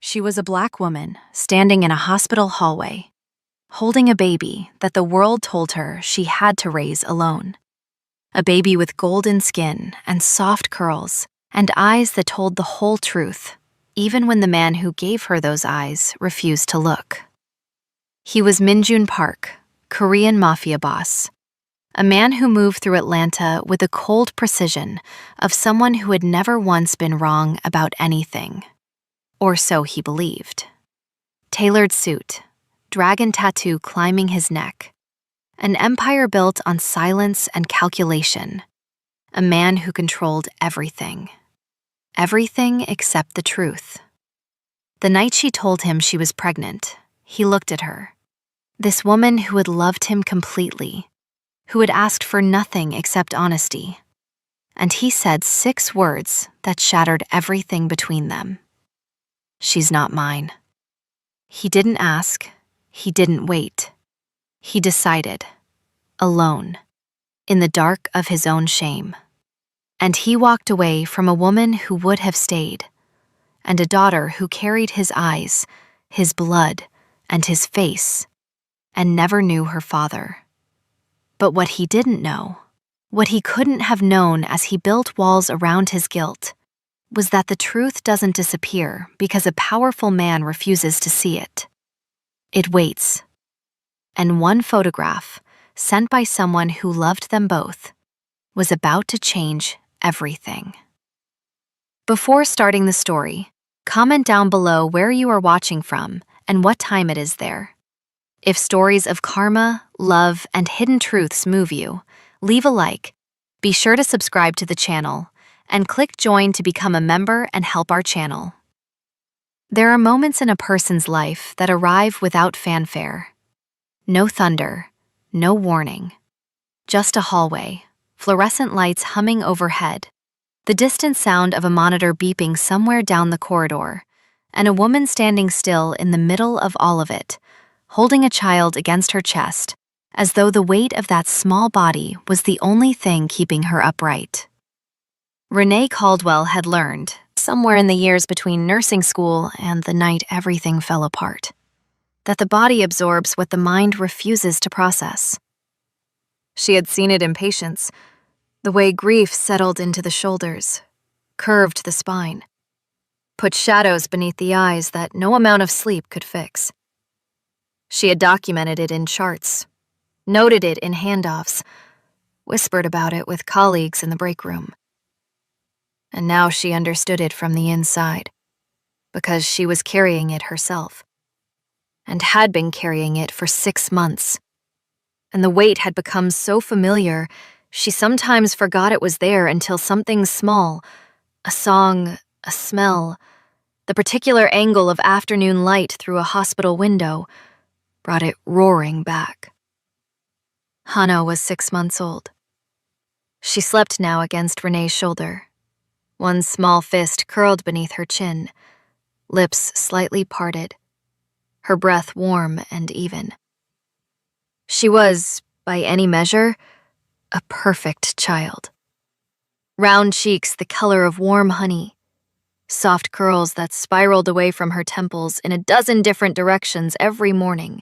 She was a Black woman standing in a hospital hallway, holding a baby that the world told her she had to raise alone. A baby with golden skin and soft curls and eyes that told the whole truth, even when the man who gave her those eyes refused to look. He was Min Jun Park, Korean mafia boss, a man who moved through Atlanta with the cold precision of someone who had never once been wrong about anything. Or so he believed. Tailored suit, dragon tattoo climbing his neck, an empire built on silence and calculation, a man who controlled everything. Everything except the truth. The night she told him she was pregnant, he looked at her. This woman who had loved him completely, who had asked for nothing except honesty. And he said 6 words that shattered everything between them. She's not mine. He didn't ask. He didn't wait. He decided, alone, in the dark of his own shame. And he walked away from a woman who would have stayed, and a daughter who carried his eyes, his blood, and his face, and never knew her father. But what he didn't know, what he couldn't have known as he built walls around his guilt, was that the truth doesn't disappear because a powerful man refuses to see it. It waits. And one photograph, sent by someone who loved them both, was about to change everything. Before starting the story, comment down below where you are watching from and what time it is there. If stories of karma, love, and hidden truths move you, leave a like, be sure to subscribe to the channel, and click join to become a member and help our channel. There are moments in a person's life that arrive without fanfare. No thunder, no warning. Just a hallway, fluorescent lights humming overhead, the distant sound of a monitor beeping somewhere down the corridor, and a woman standing still in the middle of all of it, holding a child against her chest, as though the weight of that small body was the only thing keeping her upright. Renee Caldwell had learned, somewhere in the years between nursing school and the night everything fell apart, that the body absorbs what the mind refuses to process. She had seen it in patients, the way grief settled into the shoulders, curved the spine, put shadows beneath the eyes that no amount of sleep could fix. She had documented it in charts, noted it in handoffs, whispered about it with colleagues in the break room. And now she understood it from the inside, because she was carrying it herself, and had been carrying it for 6 months. And the weight had become so familiar, she sometimes forgot it was there until something small, a song, a smell, the particular angle of afternoon light through a hospital window, brought it roaring back. Hana was 6 months old. She slept now against Renee's shoulder, one small fist curled beneath her chin, lips slightly parted, her breath warm and even. She was, by any measure, a perfect child. Round cheeks the color of warm honey, soft curls that spiraled away from her temples in a dozen different directions every morning.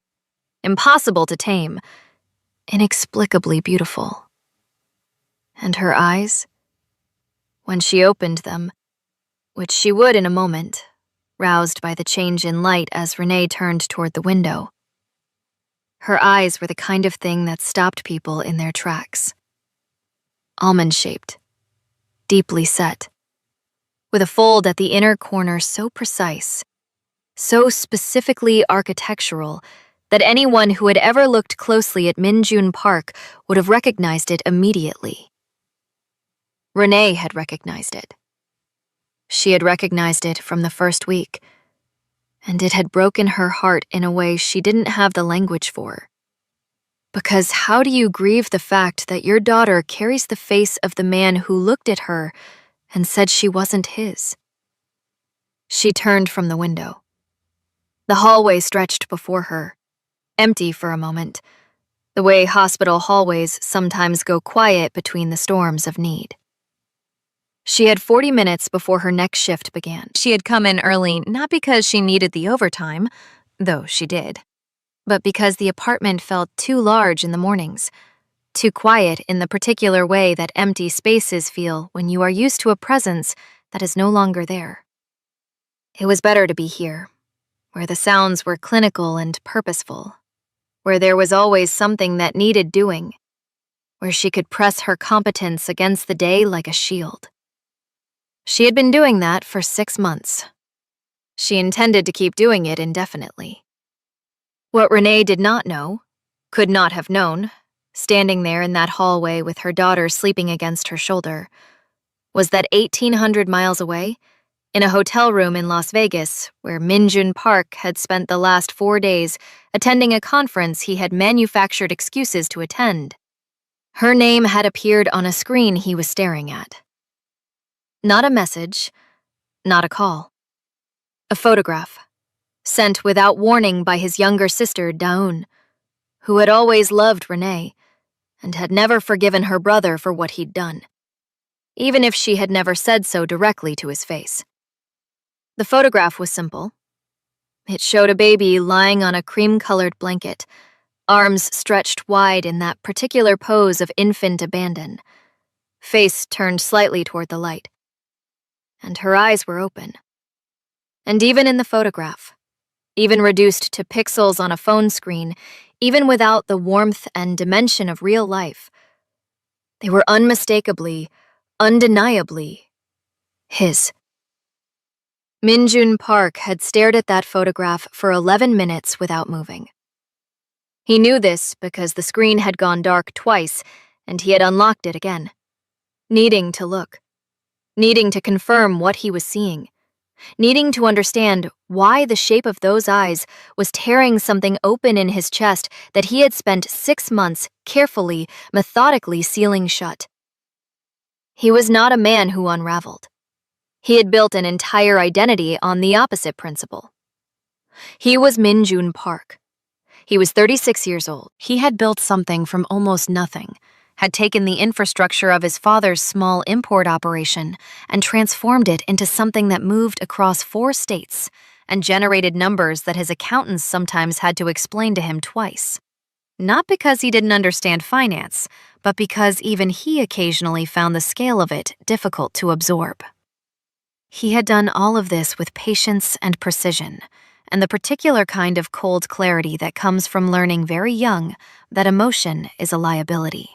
Impossible to tame, inexplicably beautiful. And her eyes? When she opened them, which she would in a moment, roused by the change in light as Renee turned toward the window. Her eyes were the kind of thing that stopped people in their tracks. Almond-shaped, deeply set, with a fold at the inner corner so precise, so specifically architectural, that anyone who had ever looked closely at Min Jun Park would have recognized it immediately. Renee had recognized it. She had recognized it from the first week, and it had broken her heart in a way she didn't have the language for. Because how do you grieve the fact that your daughter carries the face of the man who looked at her and said she wasn't his? She turned from the window. The hallway stretched before her, empty for a moment, the way hospital hallways sometimes go quiet between the storms of need. She had 40 minutes before her next shift began. She had come in early not because she needed the overtime, though she did, but because the apartment felt too large in the mornings, too quiet in the particular way that empty spaces feel when you are used to a presence that is no longer there. It was better to be here, where the sounds were clinical and purposeful, where there was always something that needed doing, where she could press her competence against the day like a shield. She had been doing that for 6 months. She intended to keep doing it indefinitely. What Renee did not know, could not have known, standing there in that hallway with her daughter sleeping against her shoulder, was that 1,800 miles away, in a hotel room in Las Vegas, where Min-jun Park had spent the last 4 days attending a conference he had manufactured excuses to attend, her name had appeared on a screen he was staring at. Not a message, not a call. A photograph, sent without warning by his younger sister, Daun, who had always loved Renee and had never forgiven her brother for what he'd done, even if she had never said so directly to his face. The photograph was simple. It showed a baby lying on a cream-colored blanket, arms stretched wide in that particular pose of infant abandon, face turned slightly toward the light. And her eyes were open. And even in the photograph, even reduced to pixels on a phone screen, even without the warmth and dimension of real life, they were unmistakably, undeniably his. Min-jun Park had stared at that photograph for 11 minutes without moving. He knew this because the screen had gone dark twice and he had unlocked it again, needing to look. Needing to confirm what he was seeing, needing to understand why the shape of those eyes was tearing something open in his chest that he had spent 6 months carefully, methodically sealing shut. He was not a man who unraveled. He had built an entire identity on the opposite principle. He was Min-jun Park. He was 36 years old. He had built something from almost nothing, had taken the infrastructure of his father's small import operation and transformed it into something that moved across 4 states and generated numbers that his accountants sometimes had to explain to him twice. Not because he didn't understand finance, but because even he occasionally found the scale of it difficult to absorb. He had done all of this with patience and precision, and the particular kind of cold clarity that comes from learning very young that emotion is a liability.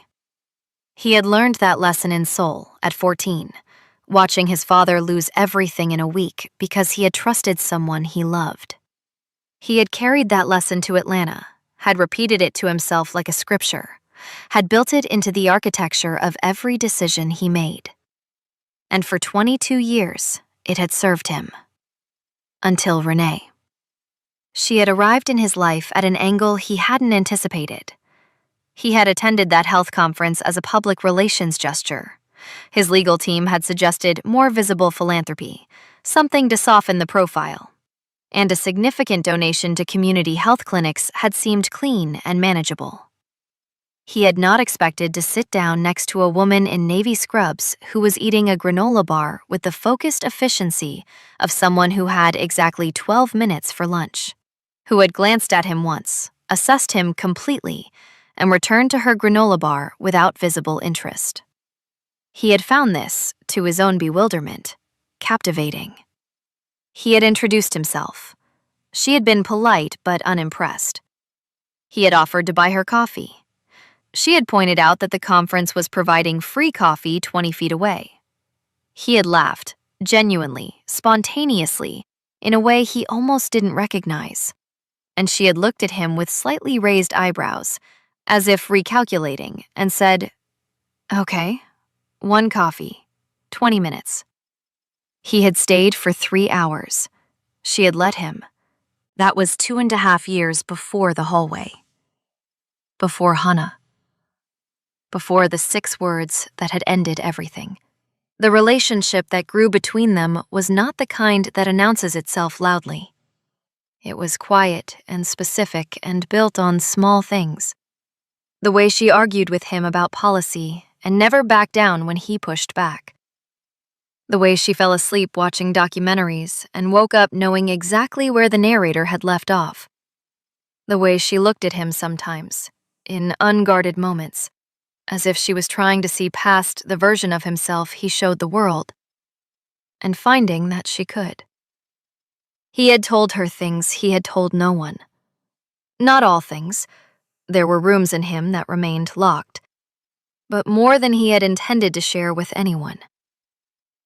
He had learned that lesson in Seoul at 14, watching his father lose everything in a week because he had trusted someone he loved. He had carried that lesson to Atlanta, had repeated it to himself like a scripture, had built it into the architecture of every decision he made. And for 22 years, it had served him. Until Renee. She had arrived in his life at an angle he hadn't anticipated. He had attended that health conference as a public relations gesture. His legal team had suggested more visible philanthropy, something to soften the profile. And a significant donation to community health clinics had seemed clean and manageable. He had not expected to sit down next to a woman in navy scrubs who was eating a granola bar with the focused efficiency of someone who had exactly 12 minutes for lunch, who had glanced at him once, assessed him completely, and returned to her granola bar without visible interest. He had found this, to his own bewilderment, captivating. He had introduced himself. She had been polite but unimpressed. He had offered to buy her coffee. She had pointed out that the conference was providing free coffee 20 feet away. He had laughed, genuinely, spontaneously, in a way he almost didn't recognize. And she had looked at him with slightly raised eyebrows, as if recalculating, and said, "Okay, 1 coffee, 20 minutes." He had stayed for 3 hours. She had let him. That was 2.5 years before the hallway. Before Hannah. Before the 6 words that had ended everything. The relationship that grew between them was not the kind that announces itself loudly. It was quiet and specific and built on small things. The way she argued with him about policy and never backed down when he pushed back. The way she fell asleep watching documentaries and woke up knowing exactly where the narrator had left off. The way she looked at him sometimes, in unguarded moments, as if she was trying to see past the version of himself he showed the world, and finding that she could. He had told her things he had told no one. Not all things. There were rooms in him that remained locked, but more than he had intended to share with anyone.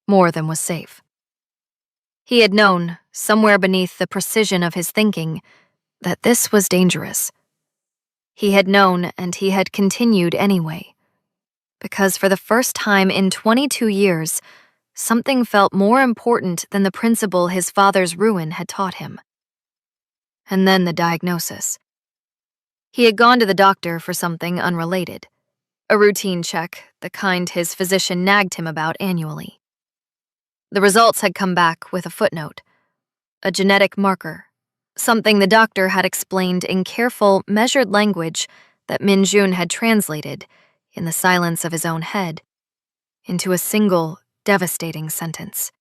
More than was safe. He had known, somewhere beneath the precision of his thinking, that this was dangerous. He had known, and he had continued anyway, because for the first time in 22 years, something felt more important than the principle his father's ruin had taught him. And then the diagnosis. He had gone to the doctor for something unrelated, a routine check, the kind his physician nagged him about annually. The results had come back with a footnote, a genetic marker, something the doctor had explained in careful, measured language that Min-jun had translated, in the silence of his own head, into a single, devastating sentence.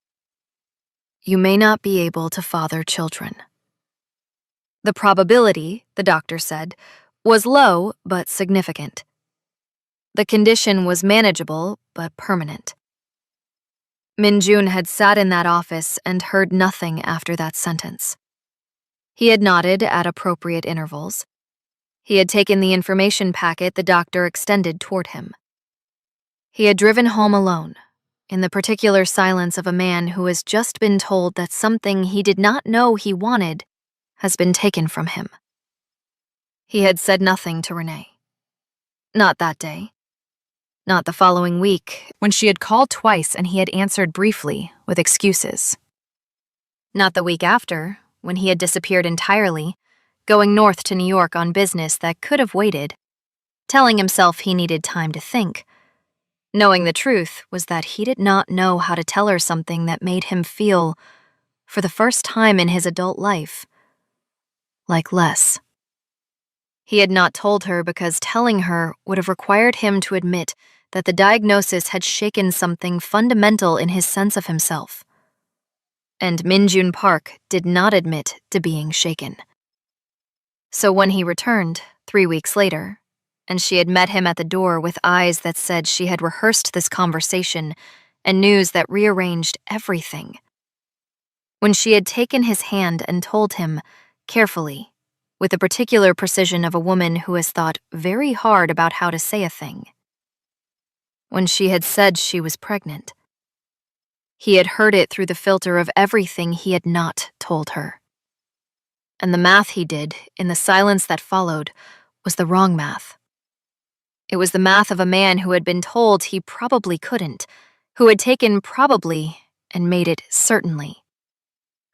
You may not be able to father children. The probability, the doctor said, was low but significant. The condition was manageable but permanent. Min-jun had sat in that office and heard nothing after that sentence. He had nodded at appropriate intervals. He had taken the information packet the doctor extended toward him. He had driven home alone, in the particular silence of a man who has just been told that something he did not know he wanted has been taken from him. He had said nothing to Renee. Not that day. Not the following week, when she had called twice and he had answered briefly, with excuses. Not the week after, when he had disappeared entirely, going north to New York on business that could have waited, telling himself he needed time to think. Knowing the truth was that he did not know how to tell her something that made him feel, for the first time in his adult life, like less. He had not told her because telling her would have required him to admit that the diagnosis had shaken something fundamental in his sense of himself. And Min-jun Park did not admit to being shaken. So when he returned, 3 weeks later, and she had met him at the door with eyes that said she had rehearsed this conversation and news that rearranged everything. When she had taken his hand and told him, carefully, with the particular precision of a woman who has thought very hard about how to say a thing. When she had said she was pregnant. He had heard it through the filter of everything he had not told her. And the math he did, in the silence that followed, was the wrong math. It was the math of a man who had been told he probably couldn't, who had taken probably and made it certainly,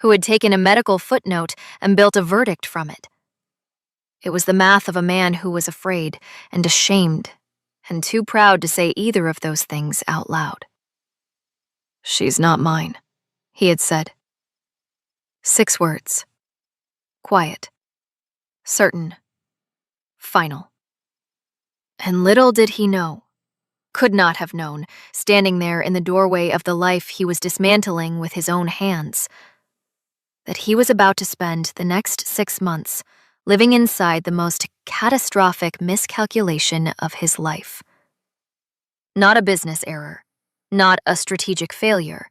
who had taken a medical footnote and built a verdict from it. It was the math of a man who was afraid and ashamed and too proud to say either of those things out loud. She's not mine, he had said. 6 words. Quiet. Certain. Final. And little did he know, could not have known, standing there in the doorway of the life he was dismantling with his own hands, that he was about to spend the next 6 months living inside the most catastrophic miscalculation of his life. Not a business error, not a strategic failure.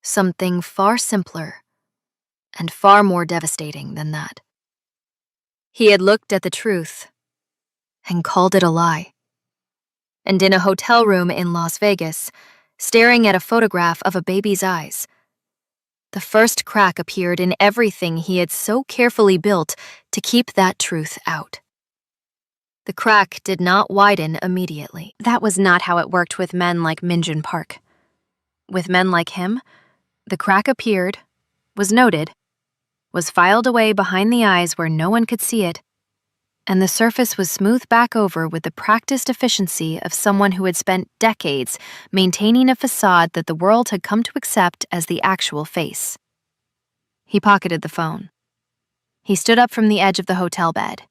Something far simpler and far more devastating than that. He had looked at the truth and called it a lie. And in a hotel room in Las Vegas, staring at a photograph of a baby's eyes, the first crack appeared in everything he had so carefully built to keep that truth out. The crack did not widen immediately. That was not how it worked with men like Min-jun Park. With men like him, the crack appeared, was noted, was filed away behind the eyes where no one could see it, and the surface was smoothed back over with the practiced efficiency of someone who had spent decades maintaining a facade that the world had come to accept as the actual face. He pocketed the phone. He stood up from the edge of the hotel bed.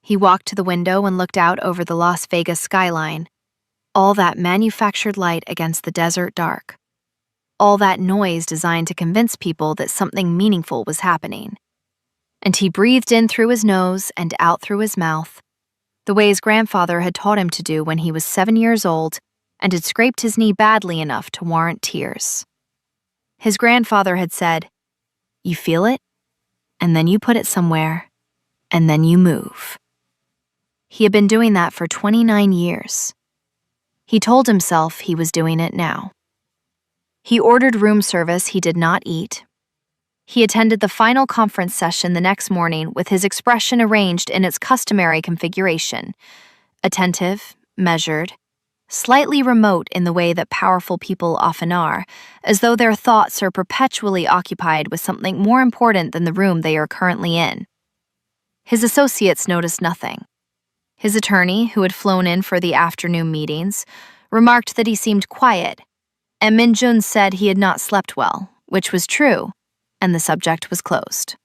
He walked to the window and looked out over the Las Vegas skyline, all that manufactured light against the desert dark. all that noise designed to convince people that something meaningful was happening. And he breathed in through his nose and out through his mouth, the way his grandfather had taught him to do when he was 7 years old and had scraped his knee badly enough to warrant tears. His grandfather had said, "You feel it, and then you put it somewhere, and then you move." He had been doing that for 29 years. He told himself he was doing it now. He ordered room service he did not eat. He attended the final conference session the next morning with his expression arranged in its customary configuration: attentive, measured, slightly remote in the way that powerful people often are, as though their thoughts are perpetually occupied with something more important than the room they are currently in. His associates noticed nothing. His attorney, who had flown in for the afternoon meetings, remarked that he seemed quiet, and Min-jun said he had not slept well, which was true, and the subject was closed.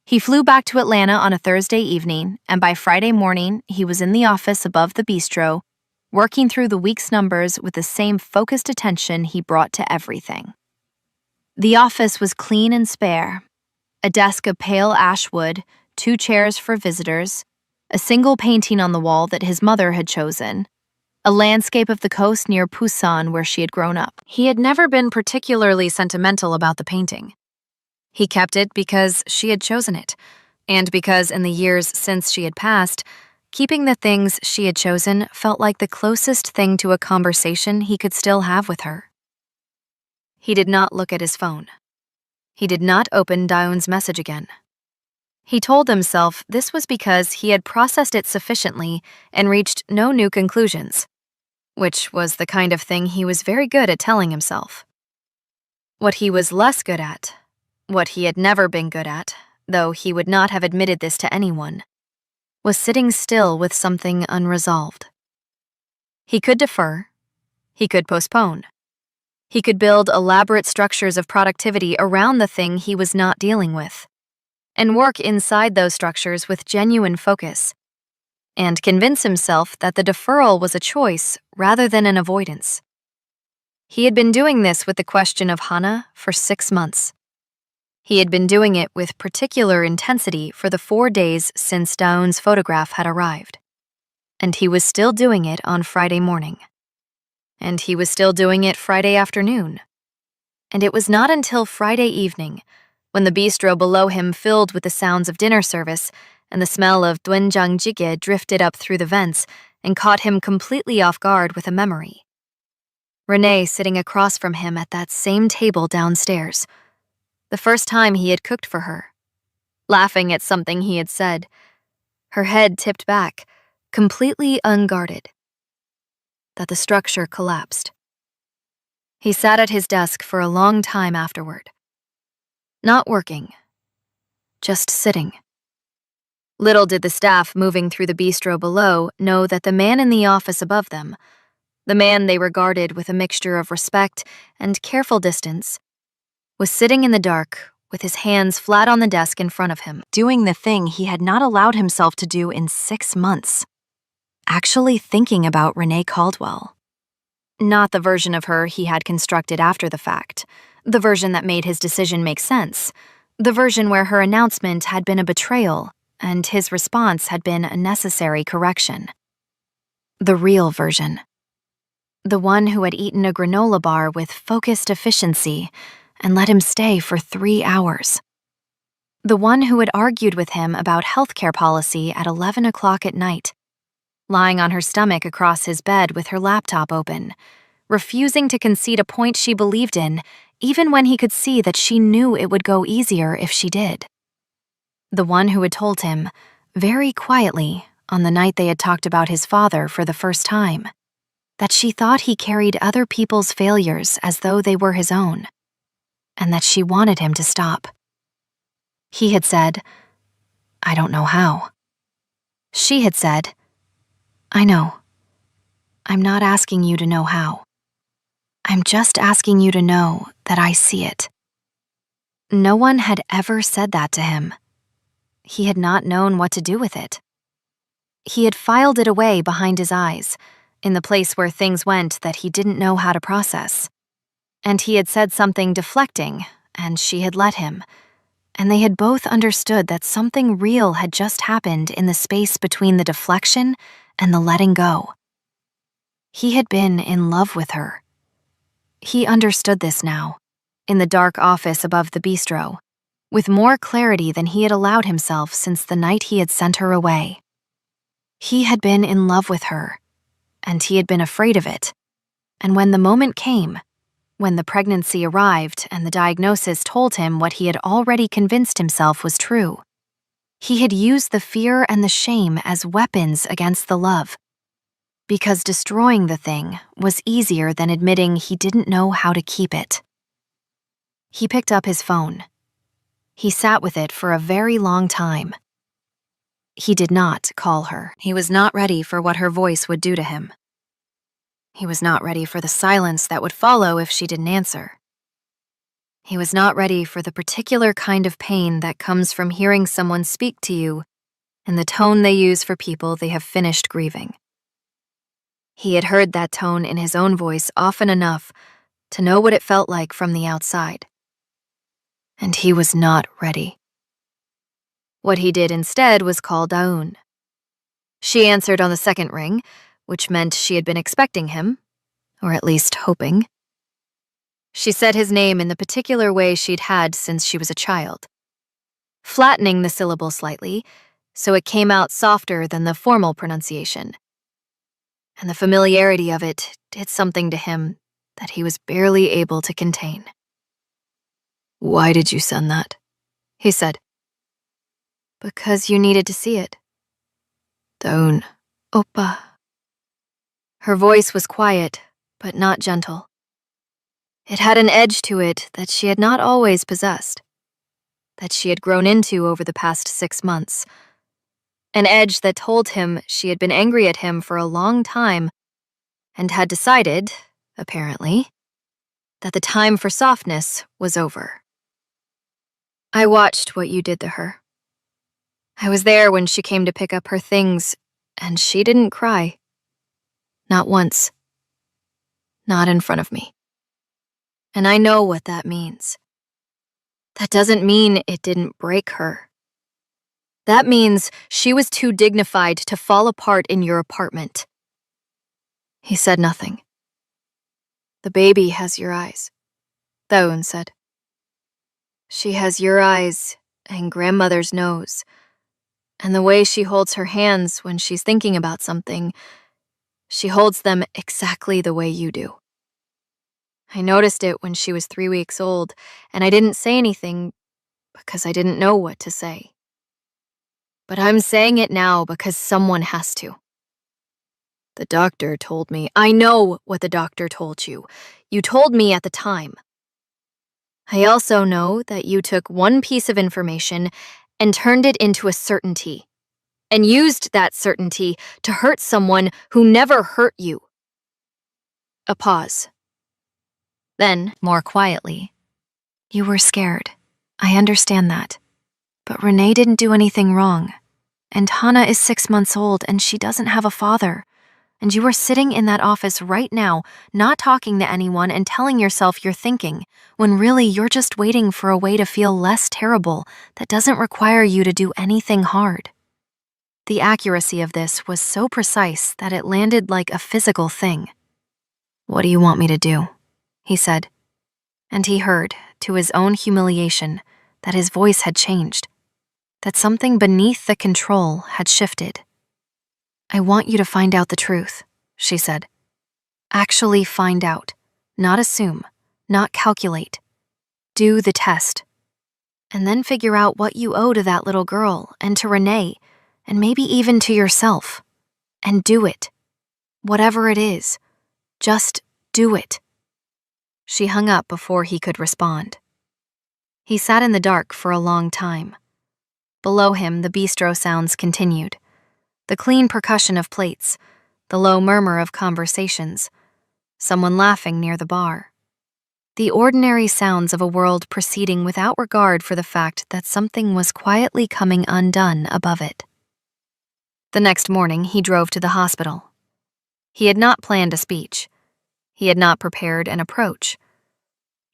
He flew back to Atlanta on a Thursday evening, and by Friday morning, he was in the office above the bistro, working through the week's numbers with the same focused attention he brought to everything. The office was clean and spare: a desk of pale ash wood, 2 chairs for visitors, a single painting on the wall that his mother had chosen, a landscape of the coast near Busan where she had grown up. He had never been particularly sentimental about the painting. He kept it because she had chosen it, and because in the years since she had passed, keeping the things she had chosen felt like the closest thing to a conversation he could still have with her. He did not look at his phone. He did not open Daeun's message again. He told himself this was because he had processed it sufficiently and reached no new conclusions, which was the kind of thing he was very good at telling himself. What he was less good at, what he had never been good at, though he would not have admitted this to anyone, was sitting still with something unresolved. He could defer. He could postpone. He could build elaborate structures of productivity around the thing he was not dealing with, and work inside those structures with genuine focus, and convince himself that the deferral was a choice rather than an avoidance. He had been doing this with the question of Hana for 6 months. He had been doing it with particular intensity for the 4 days since Daeun's photograph had arrived. And he was still doing it on Friday morning. And he was still doing it Friday afternoon. And it was not until Friday evening, when the bistro below him filled with the sounds of dinner service and the smell of doenjang jjigae drifted up through the vents and caught him completely off guard with a memory. Renee sitting across from him at that same table downstairs. The first time he had cooked for her, laughing at something he had said, her head tipped back, completely unguarded. That the structure collapsed. He sat at his desk for a long time afterward. Not working, just sitting. Little did the staff moving through the bistro below know that the man in the office above them, the man they regarded with a mixture of respect and careful distance, was sitting in the dark with his hands flat on the desk in front of him, doing the thing he had not allowed himself to do in 6 months. Actually thinking about Renee Caldwell. Not the version of her he had constructed after the fact, the version that made his decision make sense, the version where her announcement had been a betrayal and his response had been a necessary correction. The real version. The one who had eaten a granola bar with focused efficiency and let him stay for 3 hours. The one who had argued with him about healthcare policy at 11 o'clock at night, lying on her stomach across his bed with her laptop open, refusing to concede a point she believed in, even when he could see that she knew it would go easier if she did. The one who had told him, very quietly, on the night they had talked about his father for the first time, that she thought he carried other people's failures as though they were his own, and that she wanted him to stop. He had said, "I don't know how." She had said, "I know. I'm not asking you to know how. I'm just asking you to know that I see it." No one had ever said that to him. He had not known what to do with it. He had filed it away behind his eyes, in the place where things went that he didn't know how to process. And he had said something deflecting, and she had let him. And they had both understood that something real had just happened in the space between the deflection and the letting go. He had been in love with her. He understood this now, in the dark office above the bistro, with more clarity than he had allowed himself since the night he had sent her away. He had been in love with her, and he had been afraid of it. And when the moment came, when the pregnancy arrived and the diagnosis told him what he had already convinced himself was true, he had used the fear and the shame as weapons against the love, because destroying the thing was easier than admitting he didn't know how to keep it. He picked up his phone. He sat with it for a very long time. He did not call her. He was not ready for what her voice would do to him. He was not ready for the silence that would follow if she didn't answer. He was not ready for the particular kind of pain that comes from hearing someone speak to you in the tone they use for people they have finished grieving. He had heard that tone in his own voice often enough to know what it felt like from the outside. And he was not ready. What he did instead was call Daoun. She answered on the second ring, which meant she had been expecting him, or at least hoping. She said his name in the particular way she'd had since she was a child, flattening the syllable slightly, so it came out softer than the formal pronunciation. And the familiarity of it did something to him that he was barely able to contain. "Why did you send that?" he said. "Because you needed to see it." "Daoun." "Oppa." Her voice was quiet, but not gentle. It had an edge to it that she had not always possessed, that she had grown into over the past 6 months. An edge that told him she had been angry at him for a long time and had decided, apparently, that the time for softness was over. "I watched what you did to her. I was there when she came to pick up her things, and she didn't cry. Not once. Not in front of me. And I know what that means. That doesn't mean it didn't break her. That means she was too dignified to fall apart in your apartment." He said nothing. "The baby has your eyes," Daoun said. "She has your eyes and grandmother's nose, and the way she holds her hands when she's thinking about something, she holds them exactly the way you do. I noticed it when she was 3 weeks old, and I didn't say anything because I didn't know what to say. But I'm saying it now because someone has to. The doctor told me. I know what the doctor told you. You told me at the time. I also know that you took one piece of information and turned it into a certainty, and used that certainty to hurt someone who never hurt you." A pause. Then, more quietly, "You were scared. I understand that. But Renee didn't do anything wrong. And Hannah is 6 months old, and she doesn't have a father. And you are sitting in that office right now, not talking to anyone and telling yourself you're thinking, when really you're just waiting for a way to feel less terrible that doesn't require you to do anything hard." The accuracy of this was so precise that it landed like a physical thing. "What do you want me to do?" he said. And he heard, to his own humiliation, that his voice had changed, that something beneath the control had shifted. "I want you to find out the truth," she said. "Actually find out, not assume, not calculate. Do the test. And then figure out what you owe to that little girl and to Renee, and maybe even to yourself. And do it. Whatever it is, just do it." She hung up before he could respond. He sat in the dark for a long time. Below him, the bistro sounds continued. The clean percussion of plates, the low murmur of conversations, someone laughing near the bar. The ordinary sounds of a world proceeding without regard for the fact that something was quietly coming undone above it. The next morning, he drove to the hospital. He had not planned a speech. He had not prepared an approach.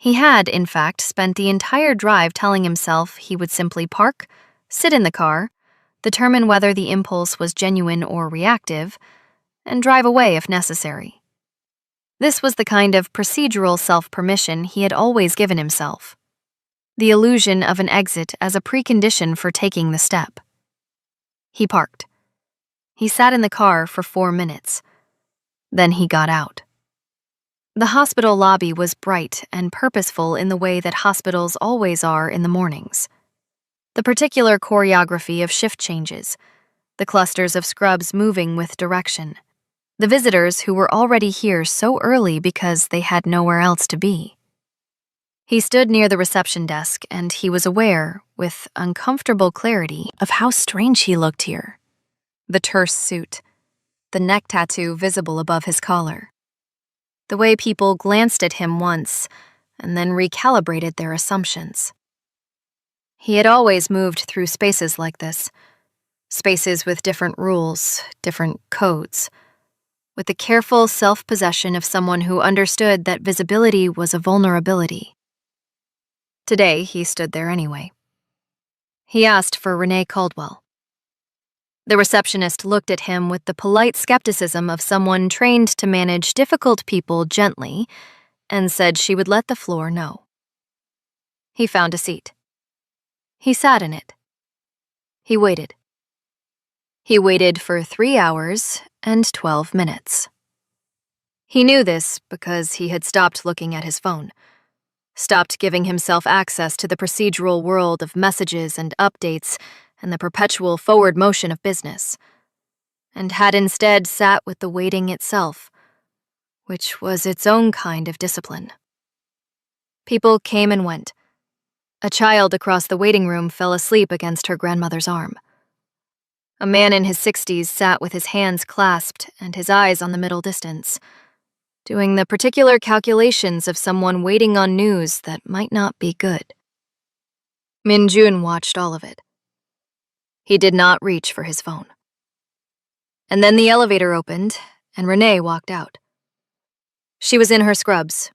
He had, in fact, spent the entire drive telling himself he would simply park, sit in the car, determine whether the impulse was genuine or reactive, and drive away if necessary. This was the kind of procedural self-permission he had always given himself. The illusion of an exit as a precondition for taking the step. He parked. He sat in the car for 4 minutes. Then he got out. The hospital lobby was bright and purposeful in the way that hospitals always are in the mornings. The particular choreography of shift changes, the clusters of scrubs moving with direction, the visitors who were already here so early because they had nowhere else to be. He stood near the reception desk, and he was aware, with uncomfortable clarity, of how strange he looked here. The terse suit, the neck tattoo visible above his collar. The way people glanced at him once, and then recalibrated their assumptions. He had always moved through spaces like this, spaces with different rules, different codes, with the careful self-possession of someone who understood that visibility was a vulnerability. Today, he stood there anyway. He asked for Renee Caldwell. The receptionist looked at him with the polite skepticism of someone trained to manage difficult people gently and said she would let the floor know. He found a seat. He sat in it. He waited. He waited for 3 hours and 12 minutes. He knew this because he had stopped looking at his phone, stopped giving himself access to the procedural world of messages and updates and the perpetual forward motion of business, and had instead sat with the waiting itself, which was its own kind of discipline. People came and went. A child across the waiting room fell asleep against her grandmother's arm. A man in his 60s sat with his hands clasped and his eyes on the middle distance, doing the particular calculations of someone waiting on news that might not be good. Min-jun watched all of it. He did not reach for his phone. And then the elevator opened, and Renee walked out. She was in her scrubs,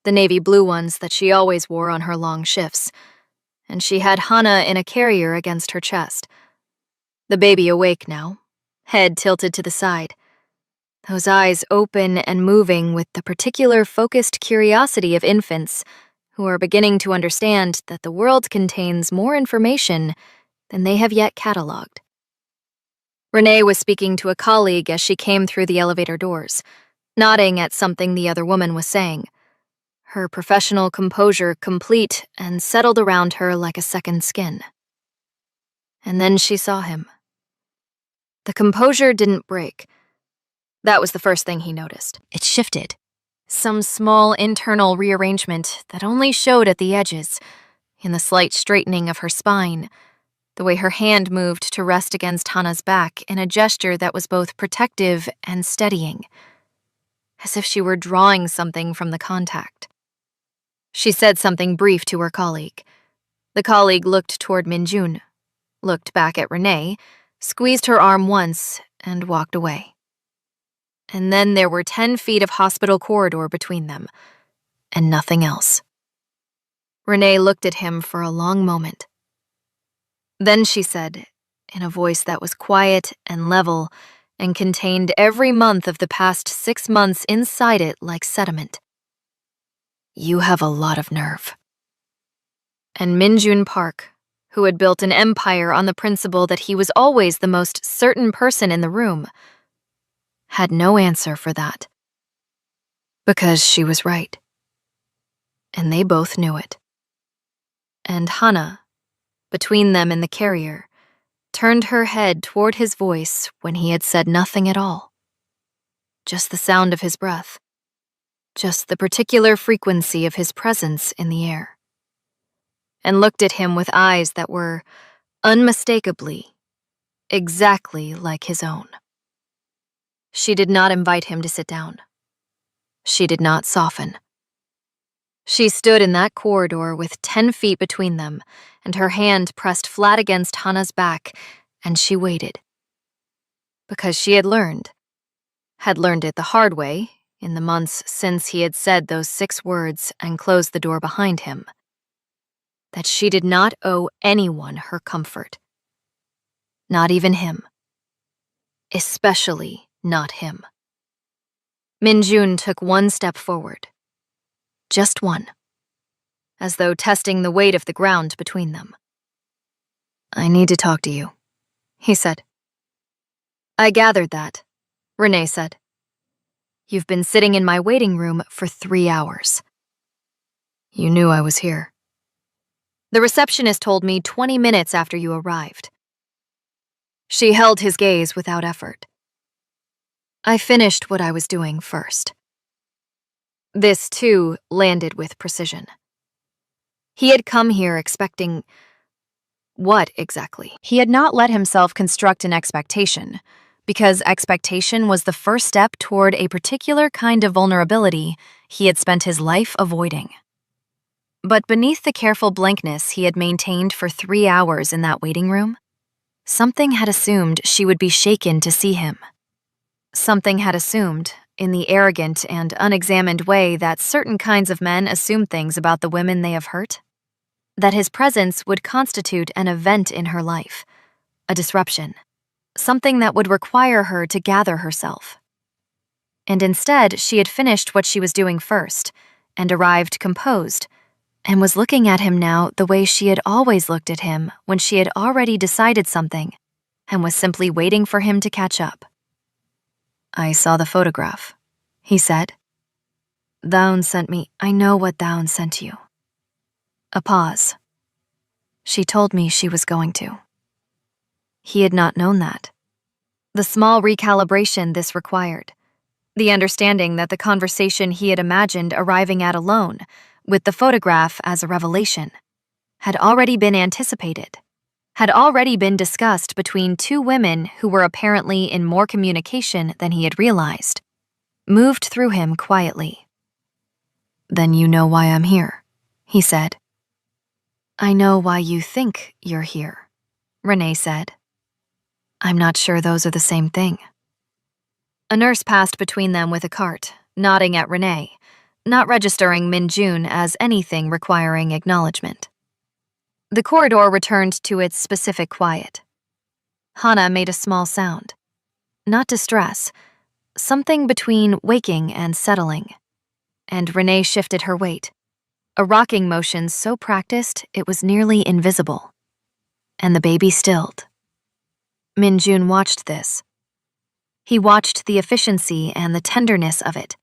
the navy blue ones that she always wore on her long shifts, and she had Hana in a carrier against her chest. The baby awake now, head tilted to the side, those eyes open and moving with the particular focused curiosity of infants who are beginning to understand that the world contains more information than they have yet catalogued. Renee was speaking to a colleague as she came through the elevator doors, nodding at something the other woman was saying, her professional composure complete and settled around her like a second skin. And then she saw him. The composure didn't break. That was the first thing he noticed. It shifted. Some small internal rearrangement that only showed at the edges, in the slight straightening of her spine, the way her hand moved to rest against Hana's back in a gesture that was both protective and steadying, as if she were drawing something from the contact. She said something brief to her colleague. The colleague looked toward Min-jun, looked back at Renee, squeezed her arm once, and walked away. And then there were 10 feet of hospital corridor between them, and nothing else. Renee looked at him for a long moment. Then she said, in a voice that was quiet and level and contained every month of the past 6 months inside it like sediment, "You have a lot of nerve." And Min-jun Park, who had built an empire on the principle that he was always the most certain person in the room, had no answer for that. Because she was right. And they both knew it. And Hana, between them in the carrier, turned her head toward his voice when he had said nothing at all. Just the sound of his breath. Just the particular frequency of his presence in the air. And looked at him with eyes that were, unmistakably, exactly like his own. She did not invite him to sit down. She did not soften. She stood in that corridor with 10 feet between them, and her hand pressed flat against Hana's back, and she waited. Because she had learned it the hard way, in the months since he had said those 6 words and closed the door behind him, that she did not owe anyone her comfort. Not even him. Especially not him. Min-jun took one step forward. Just one. As though testing the weight of the ground between them. "I need to talk to you," he said. "I gathered that," Renee said. "You've been sitting in my waiting room for 3 hours. You knew I was here. The receptionist told me 20 minutes after you arrived." She held his gaze without effort. "I finished what I was doing first." This, too, landed with precision. He had come here expecting... what exactly? He had not let himself construct an expectation, because expectation was the first step toward a particular kind of vulnerability he had spent his life avoiding. But beneath the careful blankness he had maintained for 3 hours in that waiting room, something had assumed she would be shaken to see him. Something had assumed, in the arrogant and unexamined way that certain kinds of men assume things about the women they have hurt, that his presence would constitute an event in her life, a disruption, something that would require her to gather herself. And instead, she had finished what she was doing first, and arrived composed, and was looking at him now the way she had always looked at him when she had already decided something, and was simply waiting for him to catch up. "I saw the photograph," he said. "Thaun sent me. I know what Thaun sent you." A pause. "She told me she was going to." He had not known that. The small recalibration this required, the understanding that the conversation he had imagined arriving at alone, with the photograph as a revelation, had already been anticipated, had already been discussed between 2 women who were apparently in more communication than he had realized, moved through him quietly. "Then you know why I'm here," he said. "I know why you think you're here," Renee said. "I'm not sure those are the same thing." A nurse passed between them with a cart, nodding at Renee, not registering Min-jun as anything requiring acknowledgement. The corridor returned to its specific quiet. Hana made a small sound. Not distress, something between waking and settling. And Renee shifted her weight, a rocking motion so practiced it was nearly invisible. And the baby stilled. Min-jun watched this. He watched the efficiency and the tenderness of it,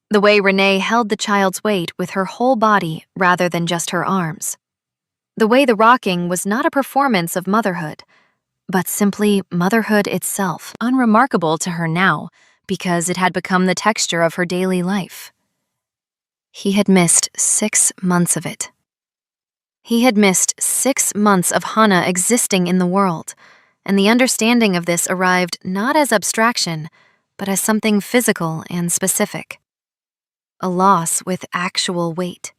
the way Renee held the child's weight with her whole body rather than just her arms. The way the rocking was not a performance of motherhood, but simply motherhood itself, unremarkable to her now because it had become the texture of her daily life. He had missed 6 months of it. He had missed 6 months of Hana existing in the world, and the understanding of this arrived not as abstraction, but as something physical and specific. A loss with actual weight.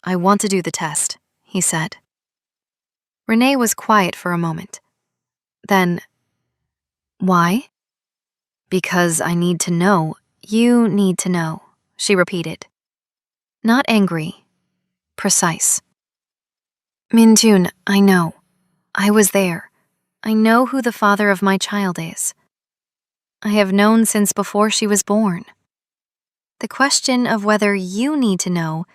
"I want to do the test," he said. Renee was quiet for a moment. Then, "Why?" "Because I need to know. You need to know," she repeated. Not angry. Precise. "Min-jun, I know. I was there. I know who the father of my child is. I have known since before she was born. The question of whether you need to know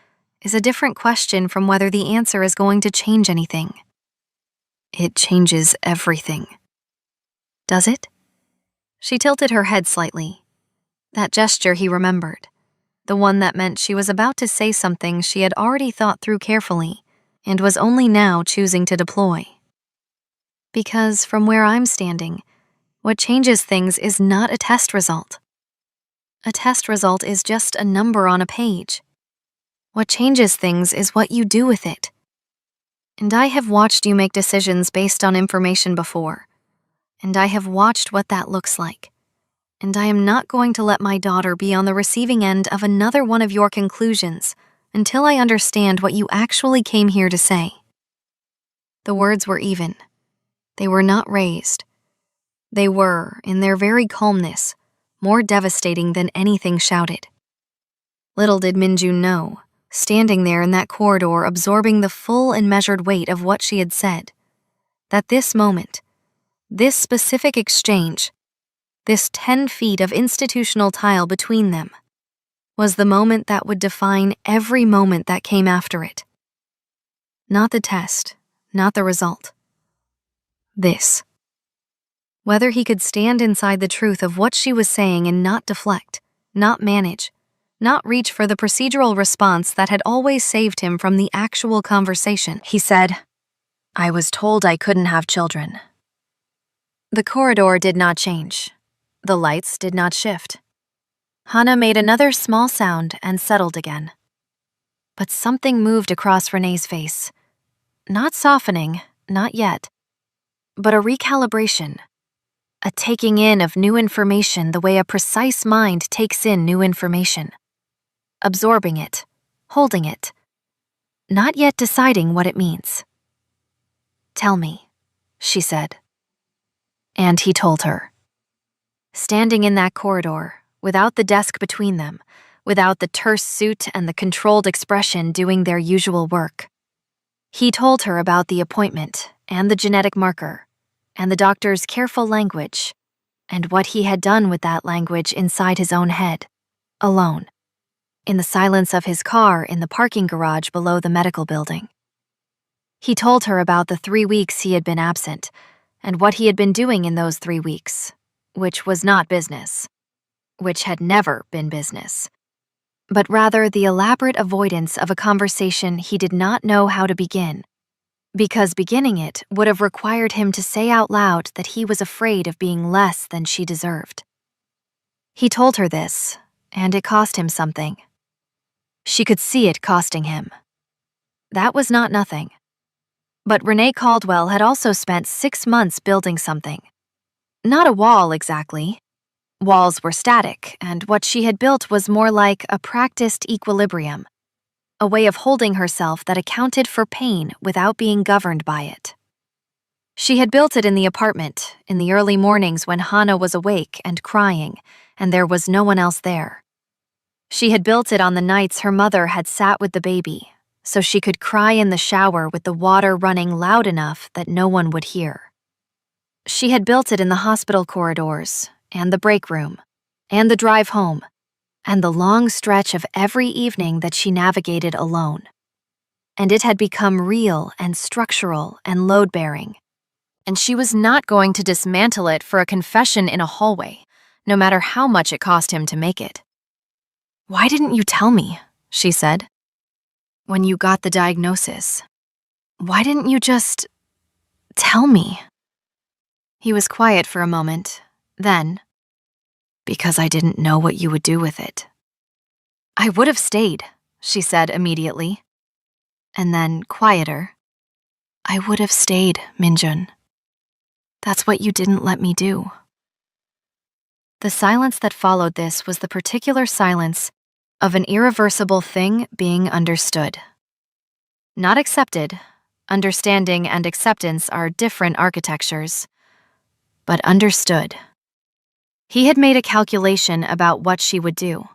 is a different question from whether the answer is going to change anything. It changes everything." "Does it?" She tilted her head slightly. That gesture he remembered, the one that meant she was about to say something she had already thought through carefully and was only now choosing to deploy. "Because from where I'm standing, what changes things is not a test result. A test result is just a number on a page. What changes things is what you do with it. And I have watched you make decisions based on information before, and I have watched what that looks like. And I am not going to let my daughter be on the receiving end of another one of your conclusions until I understand what you actually came here to say." The words were even. They were not raised. They were, in their very calmness, more devastating than anything shouted. Little did Minjun know, standing there in that corridor absorbing the full and measured weight of what she had said, that this moment, this specific exchange, this 10 feet of institutional tile between them, was the moment that would define every moment that came after it. Not the test, not the result. This. Whether he could stand inside the truth of what she was saying and not deflect, not manage, not reach for the procedural response that had always saved him from the actual conversation. He said, "I was told I couldn't have children." The corridor did not change. The lights did not shift. Hana made another small sound and settled again. But something moved across Renee's face. Not softening, not yet, but a recalibration. A taking in of new information the way a precise mind takes in new information. Absorbing it, holding it, not yet deciding what it means. "Tell me," she said. And he told her. Standing in that corridor, without the desk between them, without the terse suit and the controlled expression doing their usual work, he told her about the appointment and the genetic marker, and the doctor's careful language, and what he had done with that language inside his own head, alone, in the silence of his car in the parking garage below the medical building. He told her about the 3 weeks he had been absent, and what he had been doing in those 3 weeks, which was not business, which had never been business, but rather the elaborate avoidance of a conversation he did not know how to begin, because beginning it would have required him to say out loud that he was afraid of being less than she deserved. He told her this, and it cost him something. She could see it costing him. That was not nothing. But Renee Caldwell had also spent 6 months building something. Not a wall, exactly. Walls were static, and what she had built was more like a practiced equilibrium, a way of holding herself that accounted for pain without being governed by it. She had built it in the apartment, in the early mornings when Hana was awake and crying, and there was no one else there. She had built it on the nights her mother had sat with the baby, so she could cry in the shower with the water running loud enough that no one would hear. She had built it in the hospital corridors, and the break room, and the drive home, and the long stretch of every evening that she navigated alone. And it had become real and structural and load-bearing. And she was not going to dismantle it for a confession in a hallway, no matter how much it cost him to make it. "Why didn't you tell me?" she said. "When you got the diagnosis. Why didn't you just tell me?" He was quiet for a moment, then, "Because I didn't know what you would do with it." "I would have stayed," she said immediately. And then, quieter, "I would have stayed, Minjun. That's what you didn't let me do." The silence that followed this was the particular silence of an irreversible thing being understood. Not accepted. Understanding and acceptance are different architectures. But understood. He had made a calculation about what she would do,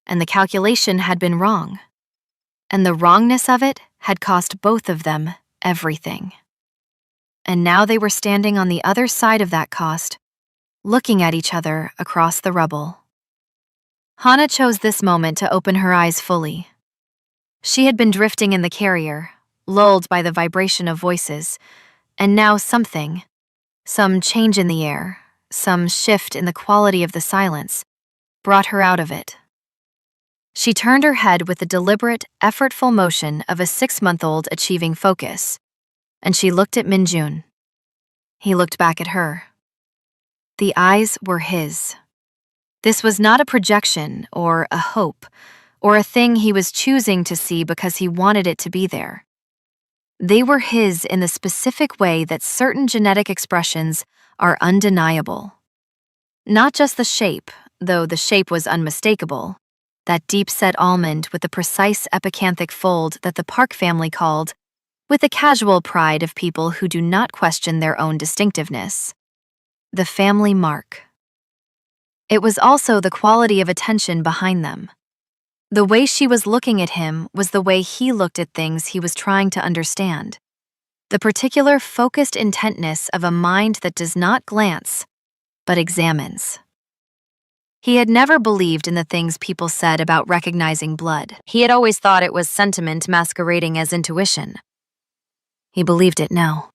and the calculation had been wrong, and the wrongness of it had cost both of them everything. And now they were standing on the other side of that cost, looking at each other across the rubble. Hana chose this moment to open her eyes fully. She had been drifting in the carrier, lulled by the vibration of voices, and now something, some change in the air, some shift in the quality of the silence, brought her out of it. She turned her head with the deliberate, effortful motion of a 6-month-old achieving focus, and she looked at Minjun. He looked back at her. The eyes were his. This was not a projection or a hope or a thing he was choosing to see because he wanted it to be there. They were his in the specific way that certain genetic expressions are undeniable. Not just the shape, though the shape was unmistakable, that deep-set almond with the precise epicanthic fold that the Park family called, with the casual pride of people who do not question their own distinctiveness, the family mark. It was also the quality of attention behind them. The way she was looking at him was the way he looked at things he was trying to understand. The particular focused intentness of a mind that does not glance, but examines. He had never believed in the things people said about recognizing blood. He had always thought it was sentiment masquerading as intuition. He believed it now.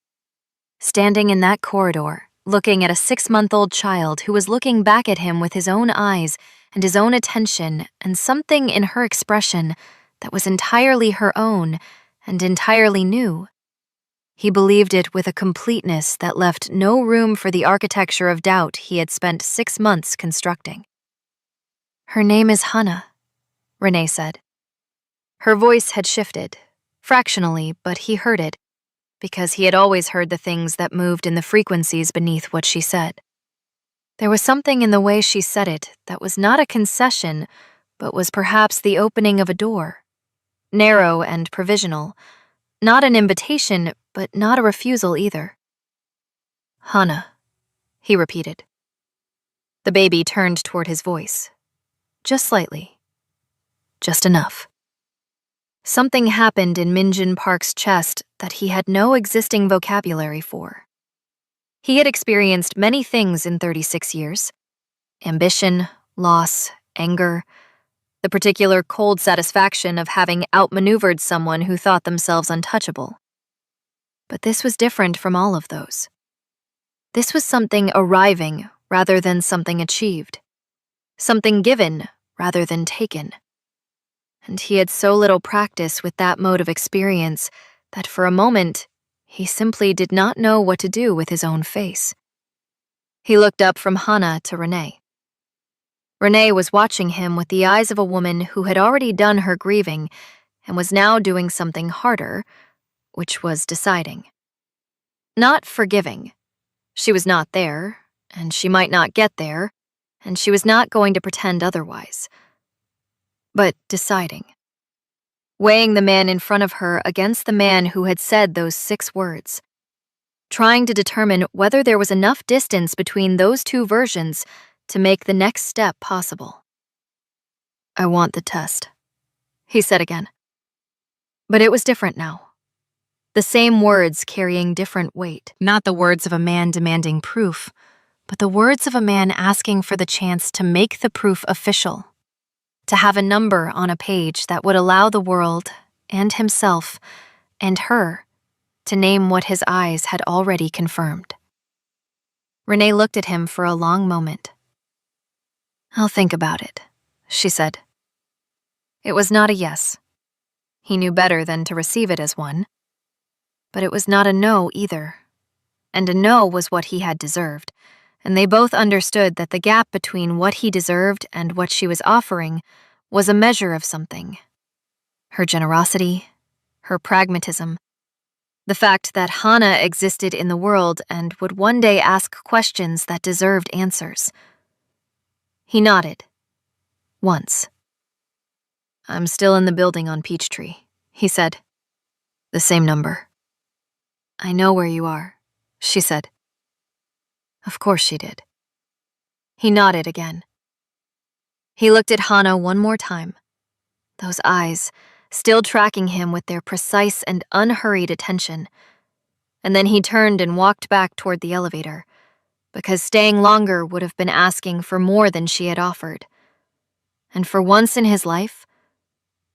Standing in that corridor, looking at a 6-month-old child who was looking back at him with his own eyes and his own attention and something in her expression that was entirely her own and entirely new. He believed it with a completeness that left no room for the architecture of doubt he had spent 6 months constructing. "Her name is Hannah," Renee said. Her voice had shifted, fractionally, but he heard it, because he had always heard the things that moved in the frequencies beneath what she said. There was something in the way she said it that was not a concession, but was perhaps the opening of a door. Narrow and provisional. Not an invitation, but not a refusal either. "Hannah," he repeated. The baby turned toward his voice. Just slightly. Just enough. Something happened in Minjin Park's chest that he had no existing vocabulary for. He had experienced many things in 36 years. Ambition, loss, anger, the particular cold satisfaction of having outmaneuvered someone who thought themselves untouchable. But this was different from all of those. This was something arriving rather than something achieved. Something given rather than taken. And he had so little practice with that mode of experience that for a moment, he simply did not know what to do with his own face. He looked up from Hannah to Renee. Renee was watching him with the eyes of a woman who had already done her grieving and was now doing something harder, which was deciding. Not forgiving. She was not there, and she might not get there, and she was not going to pretend otherwise. But deciding. Weighing the man in front of her against the man who had said those 6 words. Trying to determine whether there was enough distance between those 2 versions to make the next step possible. "I want the test," he said again. But it was different now. The same words carrying different weight. Not the words of a man demanding proof, but the words of a man asking for the chance to make the proof official. To have a number on a page that would allow the world, and himself, and her, to name what his eyes had already confirmed. Renee looked at him for a long moment. "I'll think about it," she said. It was not a yes. He knew better than to receive it as one. But it was not a no either. And a no was what he had deserved, and they both understood that the gap between what he deserved and what she was offering was a measure of something. Her generosity, her pragmatism, the fact that Hannah existed in the world and would one day ask questions that deserved answers. He nodded. Once. "I'm still in the building on Peachtree," he said. "The same number." "I know where you are," she said. Of course she did. He nodded again. He looked at Hannah one more time. Those eyes, still tracking him with their precise and unhurried attention. And then he turned and walked back toward the elevator, because staying longer would have been asking for more than she had offered. And for once in his life,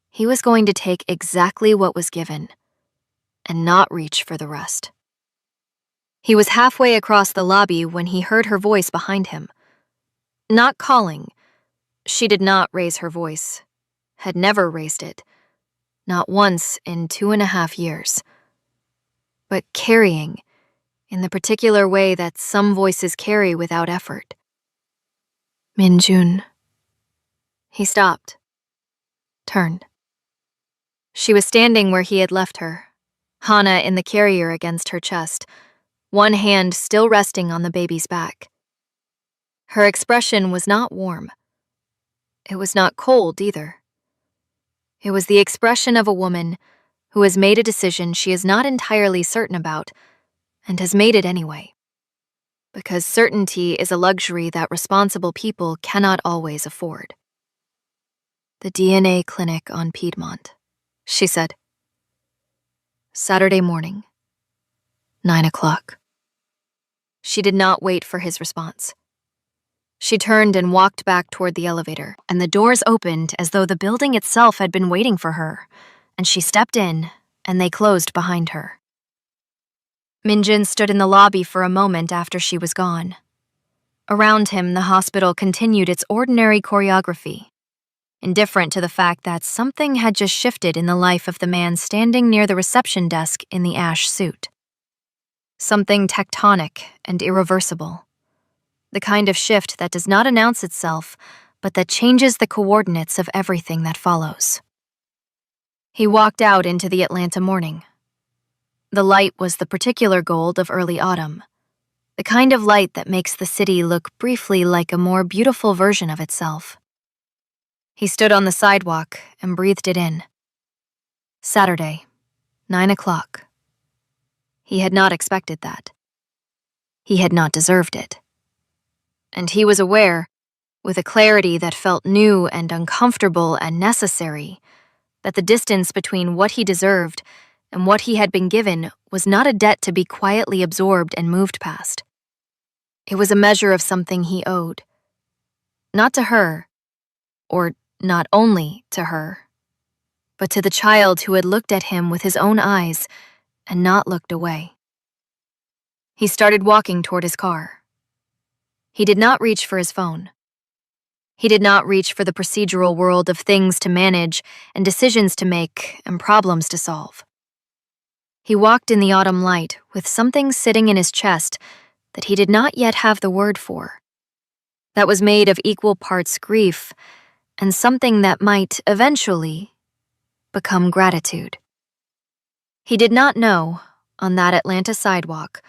he was going to take exactly what was given, and not reach for the rest. He was halfway across the lobby when he heard her voice behind him. Not calling. She did not raise her voice, had never raised it, not once in 2.5 years. But carrying, in the particular way that some voices carry without effort. "Minjun." He stopped. Turned. She was standing where he had left her, Hannah in the carrier against her chest, one hand still resting on the baby's back. Her expression was not warm. It was not cold either. It was the expression of a woman who has made a decision she is not entirely certain about and has made it anyway. because certainty is a luxury that responsible people cannot always afford. The DNA clinic on Piedmont, she said. Saturday morning, 9 o'clock. She did not wait for his response. She turned and walked back toward the elevator, and the doors opened as though the building itself had been waiting for her, and she stepped in, and they closed behind her. Minjun stood in the lobby for a moment after she was gone. Around him, the hospital continued its ordinary choreography, indifferent to the fact that something had just shifted in the life of the man standing near the reception desk in the ash suit. Something tectonic and irreversible. The kind of shift that does not announce itself, but that changes the coordinates of everything that follows. He walked out into the Atlanta morning. The light was the particular gold of early autumn, the kind of light that makes the city look briefly like a more beautiful version of itself. He stood on the sidewalk and breathed it in. Saturday, 9 o'clock. He had not expected that. He had not deserved it. And he was aware, with a clarity that felt new and uncomfortable and necessary, that the distance between what he deserved and what he had been given was not a debt to be quietly absorbed and moved past. It was a measure of something he owed. Not to her, or not only to her, but to the child who had looked at him with his own eyes and not looked away. He started walking toward his car. He did not reach for his phone. He did not reach for the procedural world of things to manage and decisions to make and problems to solve. He walked in the autumn light with something sitting in his chest that he did not yet have the word for, that was made of equal parts grief and something that might eventually become gratitude. He did not know, on that Atlanta sidewalk,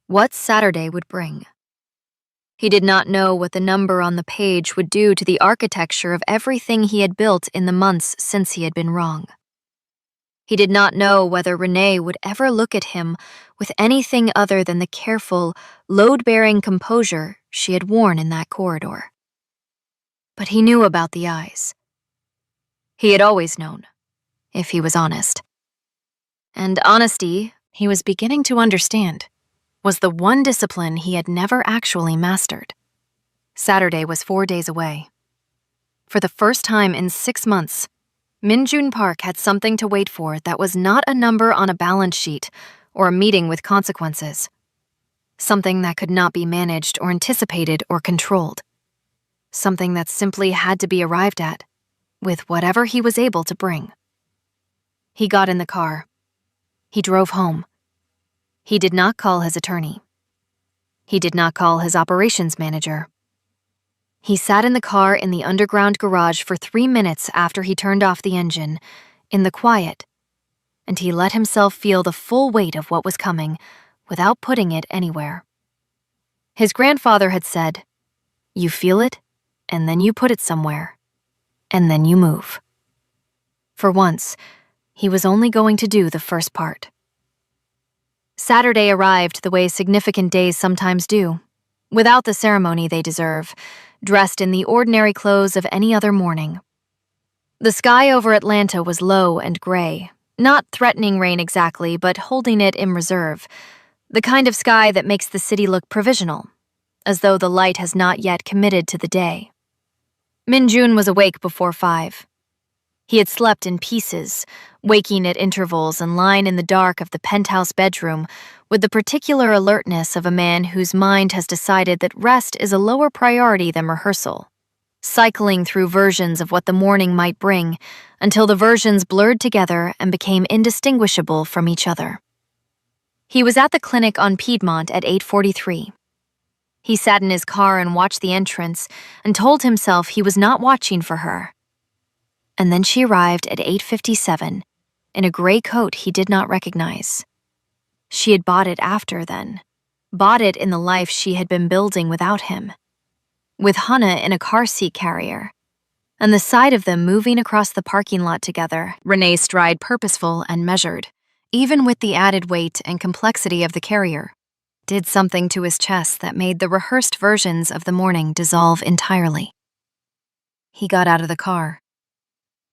what Saturday would bring. He did not know what the number on the page would do to the architecture of everything he had built in the months since he had been wrong. He did not know whether Renee would ever look at him with anything other than the careful, load-bearing composure she had worn in that corridor. But he knew about the eyes. He had always known, if he was honest. And honesty, he was beginning to understand, was the one discipline he had never actually mastered. Saturday was 4 days away. For the first time in 6 months, Minjun Park had something to wait for that was not a number on a balance sheet or a meeting with consequences. Something that could not be managed or anticipated or controlled. Something that simply had to be arrived at, with whatever he was able to bring. He got in the car. He drove home. He did not call his attorney. He did not call his operations manager. He sat in the car in the underground garage for 3 minutes after he turned off the engine, in the quiet, and he let himself feel the full weight of what was coming without putting it anywhere. His grandfather had said, "You feel it, and then you put it somewhere, and then you move." For once, he was only going to do the first part. Saturday arrived the way significant days sometimes do, without the ceremony they deserve, dressed in the ordinary clothes of any other morning. The sky over Atlanta was low and gray, not threatening rain exactly, but holding it in reserve, the kind of sky that makes the city look provisional, as though the light has not yet committed to the day. Minjun was awake before 5. He had slept in pieces, waking at intervals and lying in the dark of the penthouse bedroom with the particular alertness of a man whose mind has decided that rest is a lower priority than rehearsal, cycling through versions of what the morning might bring until the versions blurred together and became indistinguishable from each other. He was at the clinic on Piedmont at 8:43. He sat in his car and watched the entrance and told himself he was not watching for her. And then she arrived at 8:57 in a gray coat he did not recognize. She had bought it after then, bought it in the life she had been building without him, with Hannah in a car seat carrier, and the sight of them moving across the parking lot together, Renee's stride purposeful and measured, even with the added weight and complexity of the carrier, did something to his chest that made the rehearsed versions of the morning dissolve entirely. He got out of the car.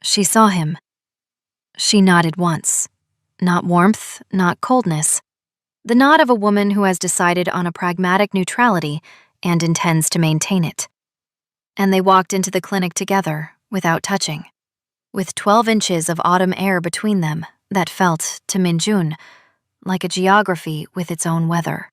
She saw him. She nodded once. Not warmth, not coldness. The nod of a woman who has decided on a pragmatic neutrality and intends to maintain it. And they walked into the clinic together, without touching, with 12 inches of autumn air between them that felt, to Minjun, like a geography with its own weather.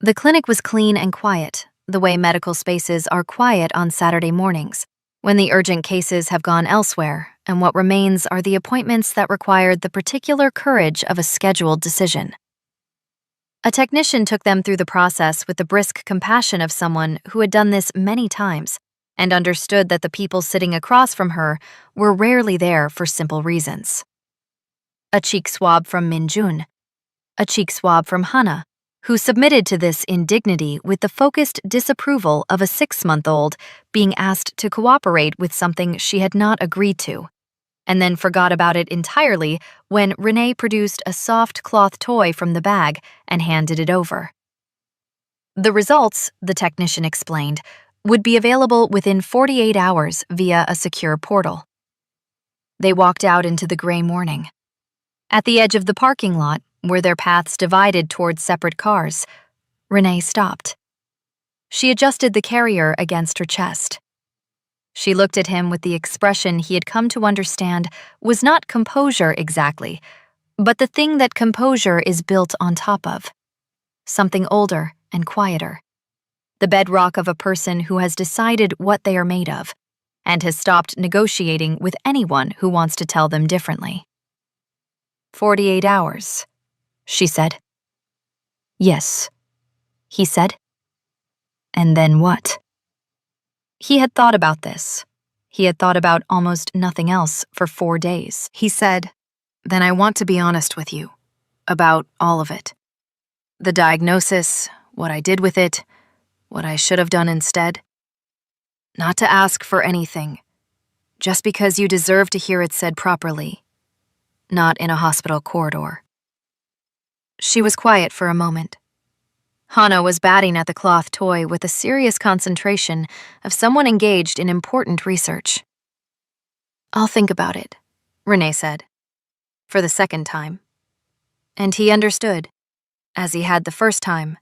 The clinic was clean and quiet, the way medical spaces are quiet on Saturday mornings, when the urgent cases have gone elsewhere, and what remains are the appointments that required the particular courage of a scheduled decision. A technician took them through the process with the brisk compassion of someone who had done this many times and understood that the people sitting across from her were rarely there for simple reasons. A cheek swab from Minjun. A cheek swab from Hana, who submitted to this indignity with the focused disapproval of a 6-month-old being asked to cooperate with something she had not agreed to, and then forgot about it entirely when Renee produced a soft cloth toy from the bag and handed it over. The results, the technician explained, would be available within 48 hours via a secure portal. They walked out into the gray morning. At the edge of the parking lot, where their paths divided toward separate cars, Renee stopped. She adjusted the carrier against her chest. She looked at him with the expression he had come to understand was not composure exactly, but the thing that composure is built on top of. Something older and quieter. The bedrock of a person who has decided what they are made of, and has stopped negotiating with anyone who wants to tell them differently. 48 hours, she said. Yes, he said. And then what? He had thought about this. He had thought about almost nothing else for 4 days. He said, then I want to be honest with you about all of it. The diagnosis, what I did with it, what I should have done instead. Not to ask for anything, just because you deserve to hear it said properly, not in a hospital corridor. She was quiet for a moment. Hana was batting at the cloth toy with a serious concentration of someone engaged in important research. I'll think about it, Renee said, for the second time. And he understood, as he had the first time,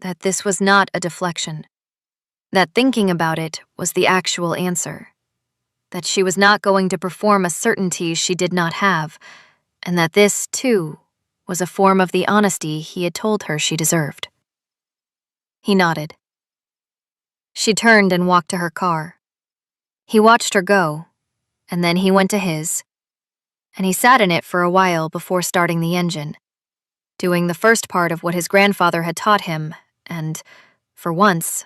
that this was not a deflection, that thinking about it was the actual answer, that she was not going to perform a certainty she did not have, and that this, too, was a form of the honesty he had told her she deserved. He nodded. She turned and walked to her car. He watched her go, and then he went to his, and he sat in it for a while before starting the engine, doing the first part of what his grandfather had taught him, and, for once,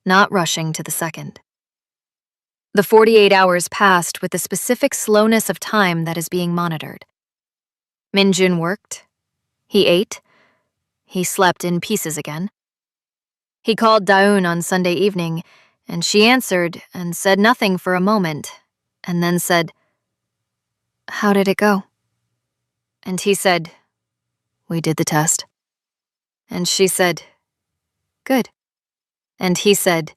not rushing to the second. The 48 hours passed with the specific slowness of time that is being monitored. Minjun worked. He ate. He slept in pieces again. He called Daeun on Sunday evening, and she answered and said nothing for a moment, and then said, "How did it go?" And he said, "We did the test." And she said, "Good." And he said,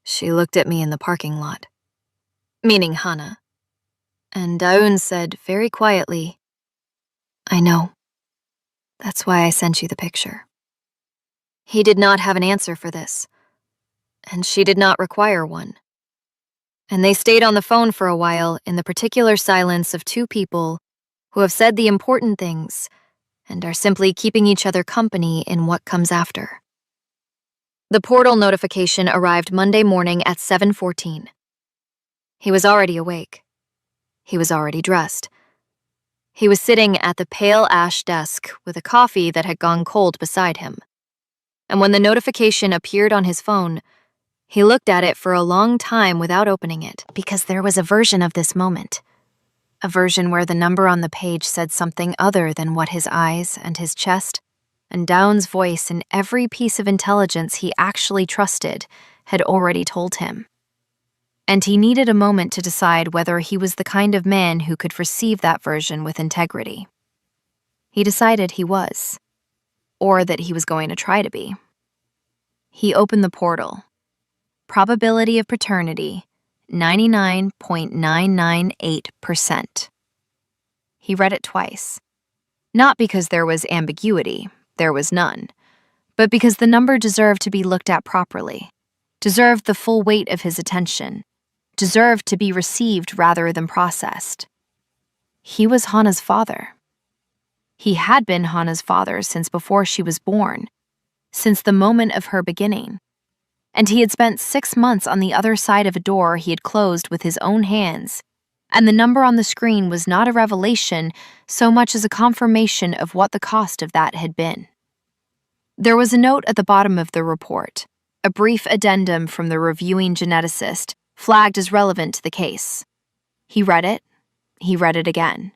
"She looked at me in the parking lot," meaning Hana. And Daeun said very quietly, "I know. That's why I sent you the picture." He did not have an answer for this, and she did not require one. And they stayed on the phone for a while in the particular silence of two people who have said the important things and are simply keeping each other company in what comes after. The portal notification arrived Monday morning at 7:14. He was already awake. He was already dressed. He was sitting at the pale ash desk with a coffee that had gone cold beside him. And when the notification appeared on his phone, he looked at it for a long time without opening it, because there was a version of this moment, a version where the number on the page said something other than what his eyes and his chest and Daeun's voice and every piece of intelligence he actually trusted had already told him. And he needed a moment to decide whether he was the kind of man who could receive that version with integrity. He decided he was. or that he was going to try to be. He opened the portal. Probability of paternity, 99.998%. He read it twice. Not because there was ambiguity, there was none, but because the number deserved to be looked at properly, deserved the full weight of his attention, deserved to be received rather than processed. He was Hana's father. He had been Hana's father since before she was born, since the moment of her beginning. And he had spent 6 months on the other side of a door he had closed with his own hands, and the number on the screen was not a revelation so much as a confirmation of what the cost of that had been. There was a note at the bottom of the report, a brief addendum from the reviewing geneticist, flagged as relevant to the case. He read it again.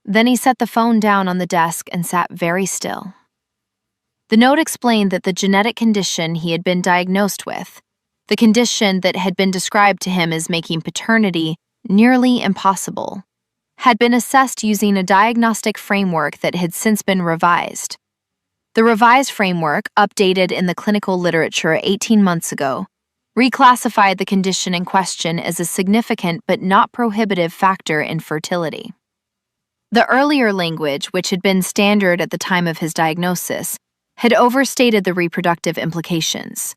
Then he set the phone down on the desk and sat very still. The note explained that the genetic condition he had been diagnosed with, the condition that had been described to him as making paternity nearly impossible, had been assessed using a diagnostic framework that had since been revised. The revised framework, updated in the clinical literature 18 months ago, reclassified the condition in question as a significant but not prohibitive factor in fertility. The earlier language, which had been standard at the time of his diagnosis, had overstated the reproductive implications.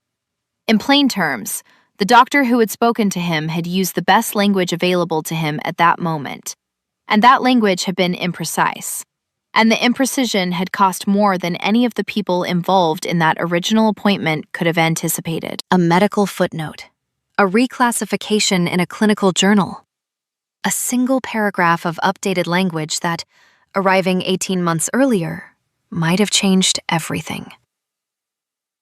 In plain terms, the doctor who had spoken to him had used the best language available to him at that moment, and that language had been imprecise, and the imprecision had cost more than any of the people involved in that original appointment could have anticipated. A medical footnote, a reclassification in a clinical journal, a single paragraph of updated language that, arriving 18 months earlier, might have changed everything.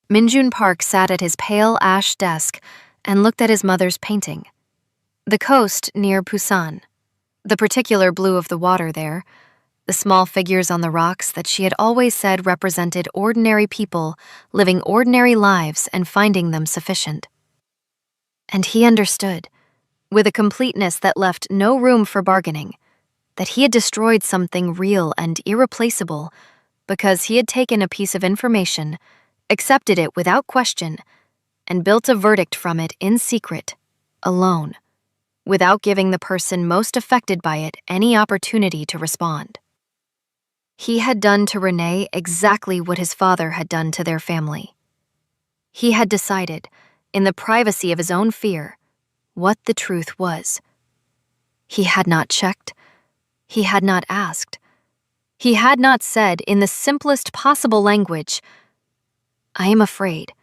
Minjun Park sat at his pale ash desk and looked at his mother's painting. The coast near Busan, the particular blue of the water there, the small figures on the rocks that she had always said represented ordinary people living ordinary lives and finding them sufficient. And he understood, with a completeness that left no room for bargaining, that he had destroyed something real and irreplaceable because he had taken a piece of information, accepted it without question, and built a verdict from it in secret, alone, without giving the person most affected by it any opportunity to respond. He had done to Renee exactly what his father had done to their family. He had decided, in the privacy of his own fear, what the truth was. He had not checked. He had not asked. He had not said in the simplest possible language, "I am afraid,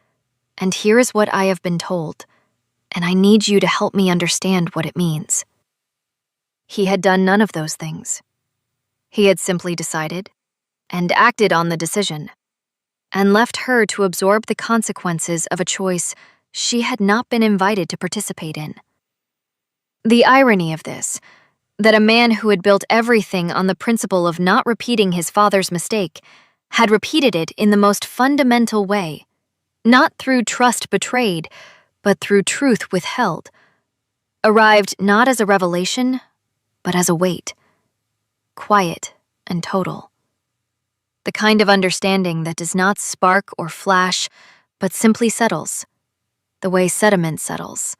and here is what I have been told, and I need you to help me understand what it means." He had done none of those things. He had simply decided, and acted on the decision, and left her to absorb the consequences of a choice she had not been invited to participate in. The irony of this, that a man who had built everything on the principle of not repeating his father's mistake had repeated it in the most fundamental way, not through trust betrayed, but through truth withheld, arrived not as a revelation, but as a weight, quiet and total. The kind of understanding that does not spark or flash, but simply settles, the way sediment settles,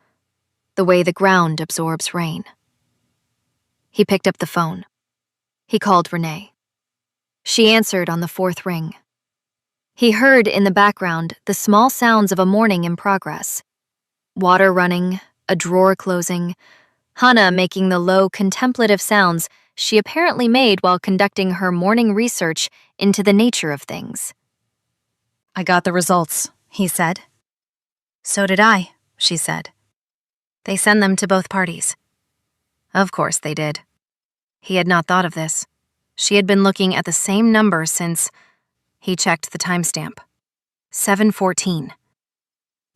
the way the ground absorbs rain. He picked up the phone. He called Renee. She answered on the 4th ring. He heard in the background the small sounds of a morning in progress. Water running, a drawer closing, Hana making the low, contemplative sounds she apparently made while conducting her morning research into the nature of things. "I got the results," he said. "So did I," she said. "They send them to both parties." Of course they did. He had not thought of this. She had been looking at the same number since... He checked the timestamp. 7:14.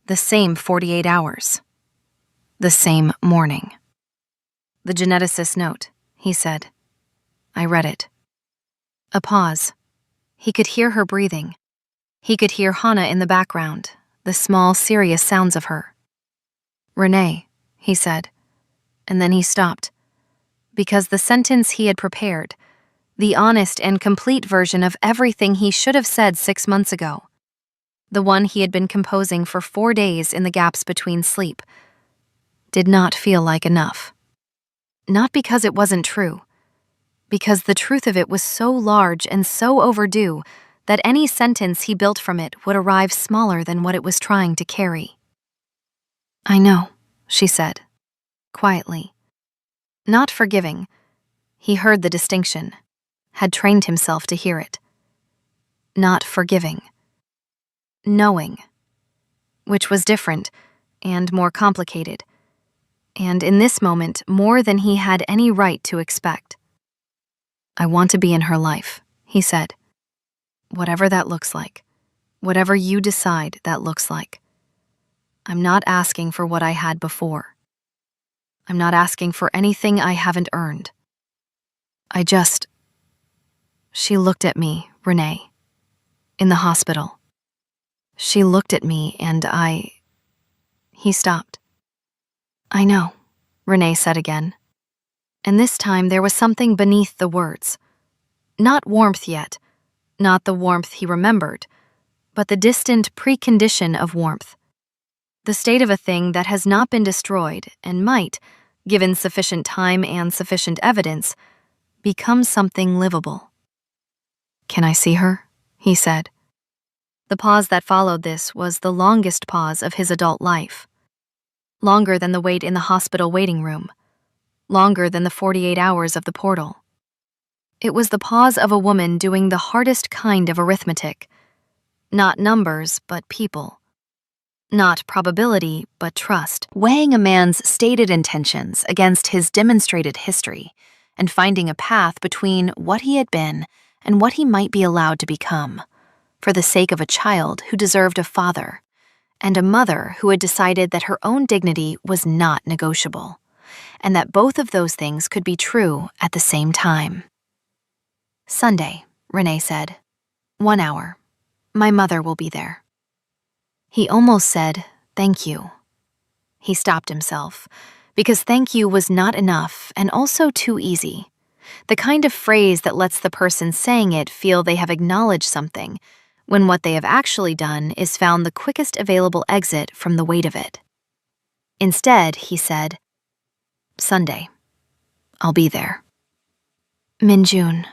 The same 48 hours. The same morning. "The geneticist's note," he said. I read it. A pause. He could hear her breathing. He could hear Hana in the background, the small, serious sounds of her. "Renee," he said, and then he stopped, because the sentence he had prepared, The honest and complete version of everything he should have said 6 months ago. The one he had been composing for 4 days in the gaps between sleep. Did not feel like enough. Not because it wasn't true, because the truth of it was so large and so overdue that any sentence he built from it would arrive smaller than what it was trying to carry. "I know," she said, quietly. Not forgiving. He heard the distinction, had trained himself to hear it. Not forgiving. Knowing. Which was different and more complicated, and in this moment more than he had any right to expect. "I want to be in her life," he said. "Whatever that looks like. Whatever you decide that looks like. I'm not asking for what I had before. I'm not asking for anything I haven't earned. I just..." She looked at me, Renee. In the hospital. She looked at me and He stopped. "I know," Renee said again. And this time there was something beneath the words. Not warmth yet, not the warmth he remembered, but the distant precondition of warmth. The state of a thing that has not been destroyed and might, given sufficient time and sufficient evidence, become something livable. "Can I see her?" he said. The pause that followed this was the longest pause of his adult life. Longer than the wait in the hospital waiting room. Longer than the 48 hours of the portal. It was the pause of a woman doing the hardest kind of arithmetic. Not numbers, but people. Not probability, but trust. Weighing a man's stated intentions against his demonstrated history, and finding a path between what he had been and what he might be allowed to become, for the sake of a child who deserved a father, and a mother who had decided that her own dignity was not negotiable, and that both of those things could be true at the same time. "Sunday," Renee said. 1 hour. My mother will be there." He almost said, "Thank you." He stopped himself, because thank you was not enough and also too easy. The kind of phrase that lets the person saying it feel they have acknowledged something, when what they have actually done is found the quickest available exit from the weight of it. Instead, he said, "Sunday. I'll be there." "Minjun."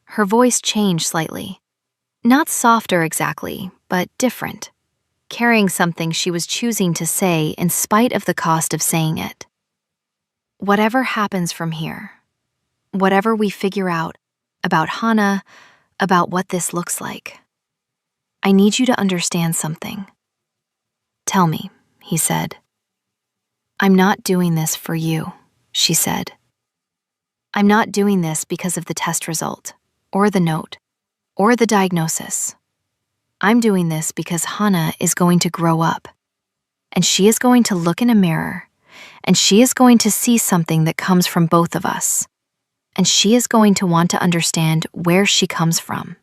Her voice changed slightly. Not softer exactly, but different, carrying something she was choosing to say in spite of the cost of saying it. "Whatever happens from here, whatever we figure out about Hana, about what this looks like, I need you to understand something." "Tell me," he said. "I'm not doing this for you," she said. "I'm not doing this because of the test result, or the note, or the diagnosis. I'm doing this because Hana is going to grow up, and she is going to look in a mirror, and she is going to see something that comes from both of us, and she is going to want to understand where she comes from.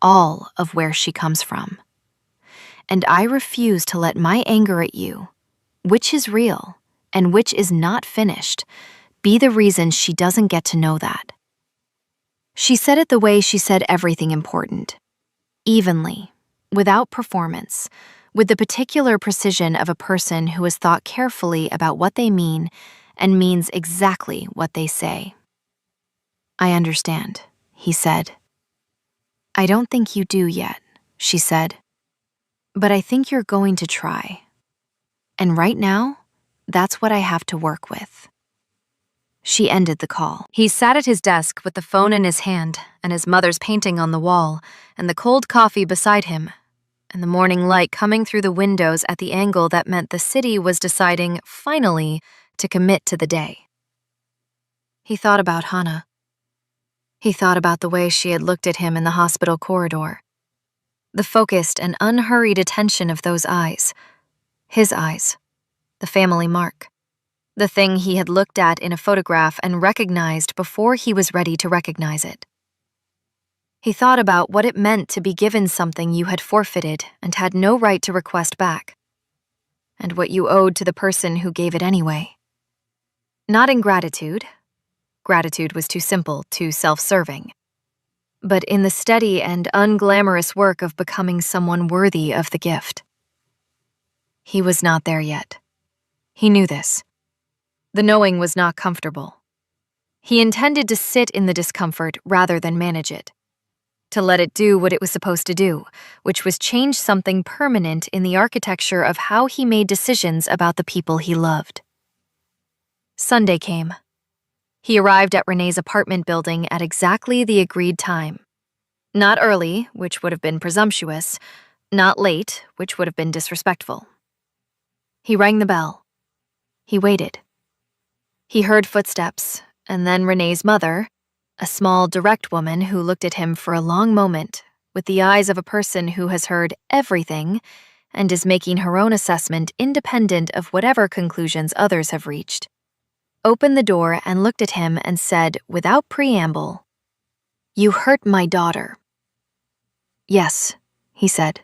All of where she comes from. And I refuse to let my anger at you, which is real and which is not finished, be the reason she doesn't get to know that." She said it the way she said everything important. Evenly, without performance, with the particular precision of a person who has thought carefully about what they mean and means exactly what they say. "I understand," he said. "I don't think you do yet," she said. "But I think you're going to try. And right now, that's what I have to work with." She ended the call. He sat at his desk with the phone in his hand and his mother's painting on the wall and the cold coffee beside him, and the morning light coming through the windows at the angle that meant the city was deciding, finally, to commit to the day. He thought about Hana. He thought about the way she had looked at him in the hospital corridor. The focused and unhurried attention of those eyes. His eyes. The family mark. The thing he had looked at in a photograph and recognized before he was ready to recognize it. He thought about what it meant to be given something you had forfeited and had no right to request back, and what you owed to the person who gave it anyway. Not ingratitude, Gratitude was too simple, too self-serving. But in the steady and unglamorous work of becoming someone worthy of the gift. He was not there yet. He knew this. The knowing was not comfortable. He intended to sit in the discomfort rather than manage it. To let it do what it was supposed to do, which was change something permanent in the architecture of how he made decisions about the people he loved. Sunday came. He arrived at Renee's apartment building at exactly the agreed time. Not early, which would have been presumptuous, not late, which would have been disrespectful. He rang the bell. He waited. He heard footsteps, and then Renee's mother, a small, direct woman who looked at him for a long moment with the eyes of a person who has heard everything and is making her own assessment independent of whatever conclusions others have reached, opened the door and looked at him and said, without preamble, "You hurt my daughter." "Yes," he said.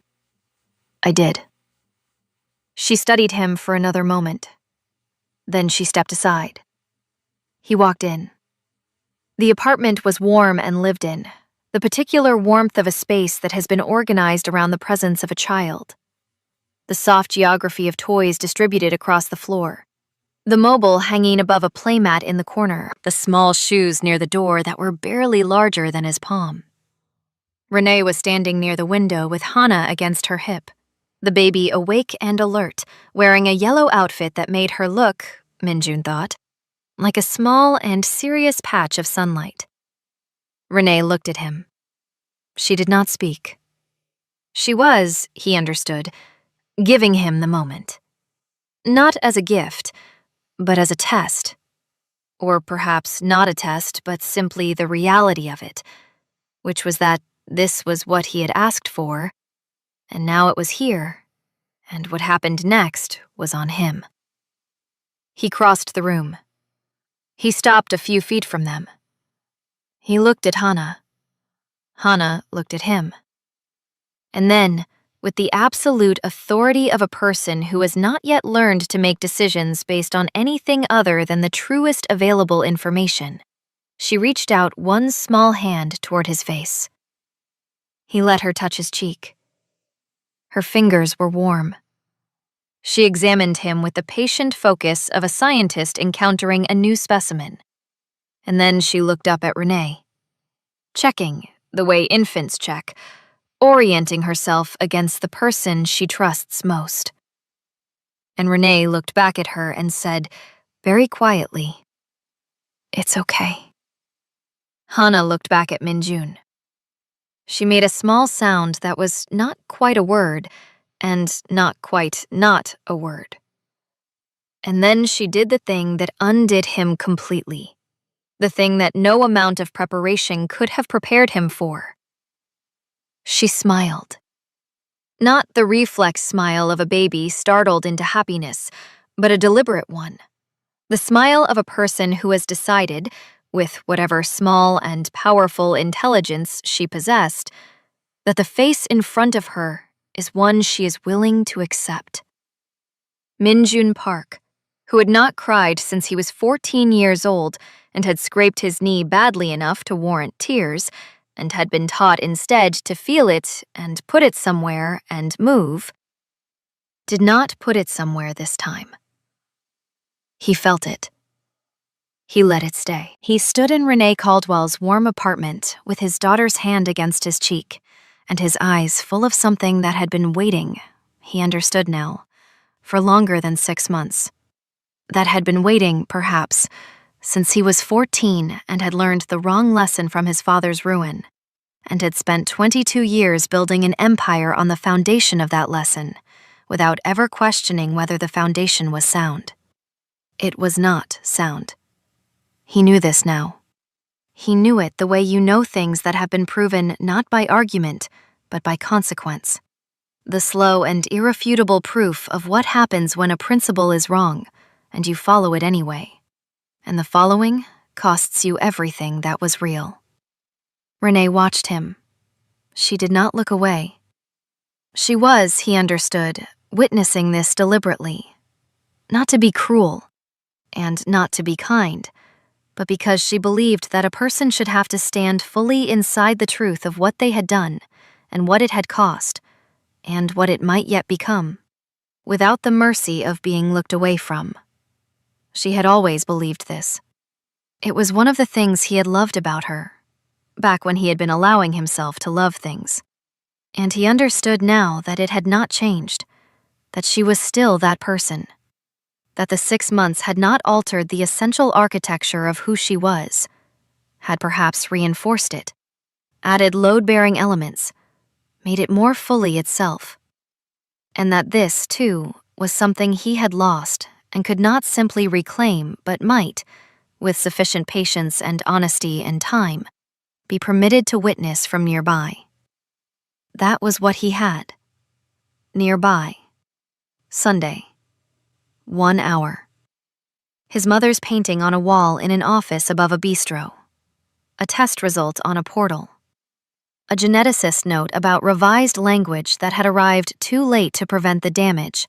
"I did." She studied him for another moment. Then she stepped aside. He walked in. The apartment was warm and lived in, the particular warmth of a space that has been organized around the presence of a child. The soft geography of toys distributed across the floor. The mobile hanging above a playmat in the corner, the small shoes near the door that were barely larger than his palm. Renee was standing near the window with Hana against her hip, the baby awake and alert, wearing a yellow outfit that made her look, Minjun thought, like a small and serious patch of sunlight. Renee looked at him. She did not speak. She was, he understood, giving him the moment. Not as a gift, but as a test. Or perhaps not a test, but simply the reality of it, which was that this was what he had asked for, and now it was here, and what happened next was on him. He crossed the room. He stopped a few feet from them. He looked at Hana. Hana looked at him. And then, with the absolute authority of a person who has not yet learned to make decisions based on anything other than the truest available information, she reached out one small hand toward his face. He let her touch his cheek. Her fingers were warm. She examined him with the patient focus of a scientist encountering a new specimen. And then she looked up at Renee, checking the way infants check, orienting herself against the person she trusts most. And Renee looked back at her and said, very quietly, "It's okay." Hana looked back at Minjun. She made a small sound that was not quite a word, and not quite not a word. And then she did the thing that undid him completely, the thing that no amount of preparation could have prepared him for. She smiled. Not the reflex smile of a baby startled into happiness, but a deliberate one. The smile of a person who has decided, with whatever small and powerful intelligence she possessed, that the face in front of her is one she is willing to accept. Minjun Park, who had not cried since he was 14 years old and had scraped his knee badly enough to warrant tears, and had been taught instead to feel it and put it somewhere and move, did not put it somewhere this time. He felt it. He let it stay. He stood in Renee Caldwell's warm apartment with his daughter's hand against his cheek, and his eyes full of something that had been waiting, he understood now, for longer than 6 months. That had been waiting, perhaps, since he was 14 and had learned the wrong lesson from his father's ruin, and had spent 22 years building an empire on the foundation of that lesson, without ever questioning whether the foundation was sound. It was not sound. He knew this now. He knew it the way you know things that have been proven not by argument, but by consequence. The slow and irrefutable proof of what happens when a principle is wrong, and you follow it anyway. And the following costs you everything that was real. Renee watched him. She did not look away. She was, he understood, witnessing this deliberately. Not to be cruel, and not to be kind, but because she believed that a person should have to stand fully inside the truth of what they had done and what it had cost and what it might yet become, without the mercy of being looked away from. She had always believed this. It was one of the things he had loved about her, back when he had been allowing himself to love things. And he understood now that it had not changed, that she was still that person, that the 6 months had not altered the essential architecture of who she was, had perhaps reinforced it, added load-bearing elements, made it more fully itself. And that this, too, was something he had lost and could not simply reclaim, but might, with sufficient patience and honesty and time, be permitted to witness from nearby. That was what he had. Nearby. Sunday. 1 hour. His mother's painting on a wall in an office above a bistro. A test result on a portal. A geneticist note about revised language that had arrived too late to prevent the damage,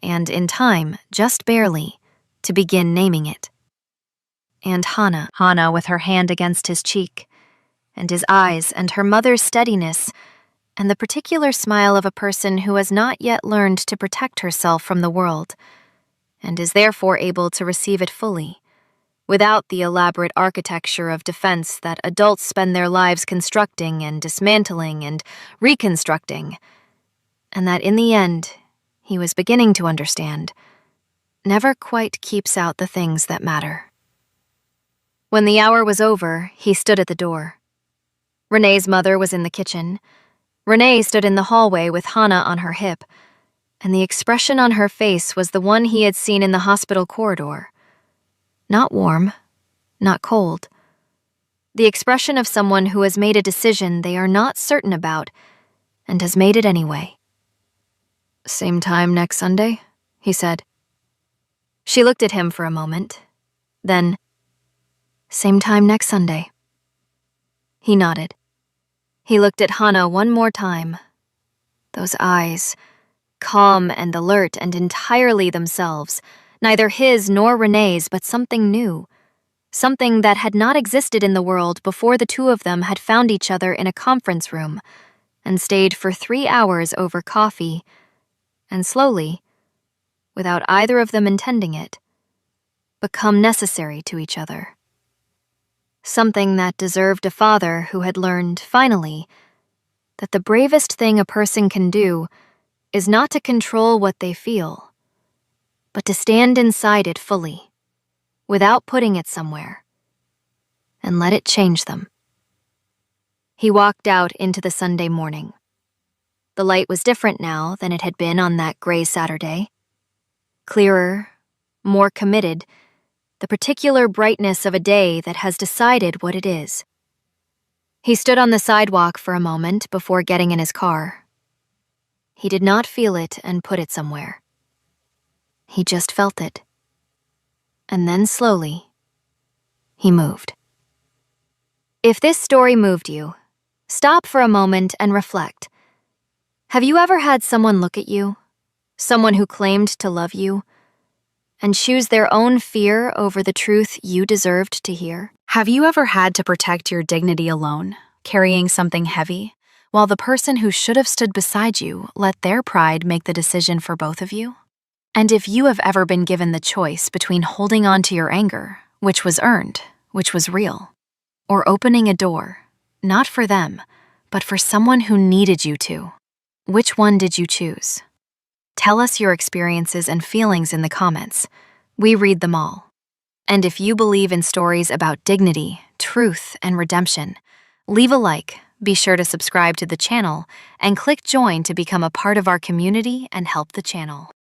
and in time, just barely, to begin naming it. And Hannah with her hand against his cheek, and his eyes and her mother's steadiness, and the particular smile of a person who has not yet learned to protect herself from the world, and is therefore able to receive it fully, without the elaborate architecture of defense that adults spend their lives constructing and dismantling and reconstructing, and that in the end, he was beginning to understand, never quite keeps out the things that matter. When the hour was over, he stood at the door. Renee's mother was in the kitchen. Renee stood in the hallway with Hannah on her hip, and the expression on her face was the one he had seen in the hospital corridor. Not warm, not cold. The expression of someone who has made a decision they are not certain about and has made it anyway. "Same time next Sunday?" he said. She looked at him for a moment. Then, "Same time next Sunday." He nodded. He looked at Hannah one more time. Those eyes, calm and alert and entirely themselves, neither his nor Renee's, but something new, something that had not existed in the world before the two of them had found each other in a conference room and stayed for 3 hours over coffee, and slowly, without either of them intending it, become necessary to each other. Something that deserved a father who had learned, finally, that the bravest thing a person can do is not to control what they feel, but to stand inside it fully, without putting it somewhere, and let it change them. He walked out into the Sunday morning. The light was different now than it had been on that gray Saturday. Clearer, more committed, the particular brightness of a day that has decided what it is. He stood on the sidewalk for a moment before getting in his car. He did not feel it and put it somewhere. He just felt it. And then slowly, he moved. If this story moved you, stop for a moment and reflect. Have you ever had someone look at you, someone who claimed to love you, and choose their own fear over the truth you deserved to hear? Have you ever had to protect your dignity alone, carrying something heavy, while the person who should have stood beside you let their pride make the decision for both of you? And if you have ever been given the choice between holding on to your anger, which was earned, which was real, or opening a door, not for them, but for someone who needed you to, which one did you choose? Tell us your experiences and feelings in the comments. We read them all. And if you believe in stories about dignity, truth, and redemption, leave a like, be sure to subscribe to the channel, and click join to become a part of our community and help the channel.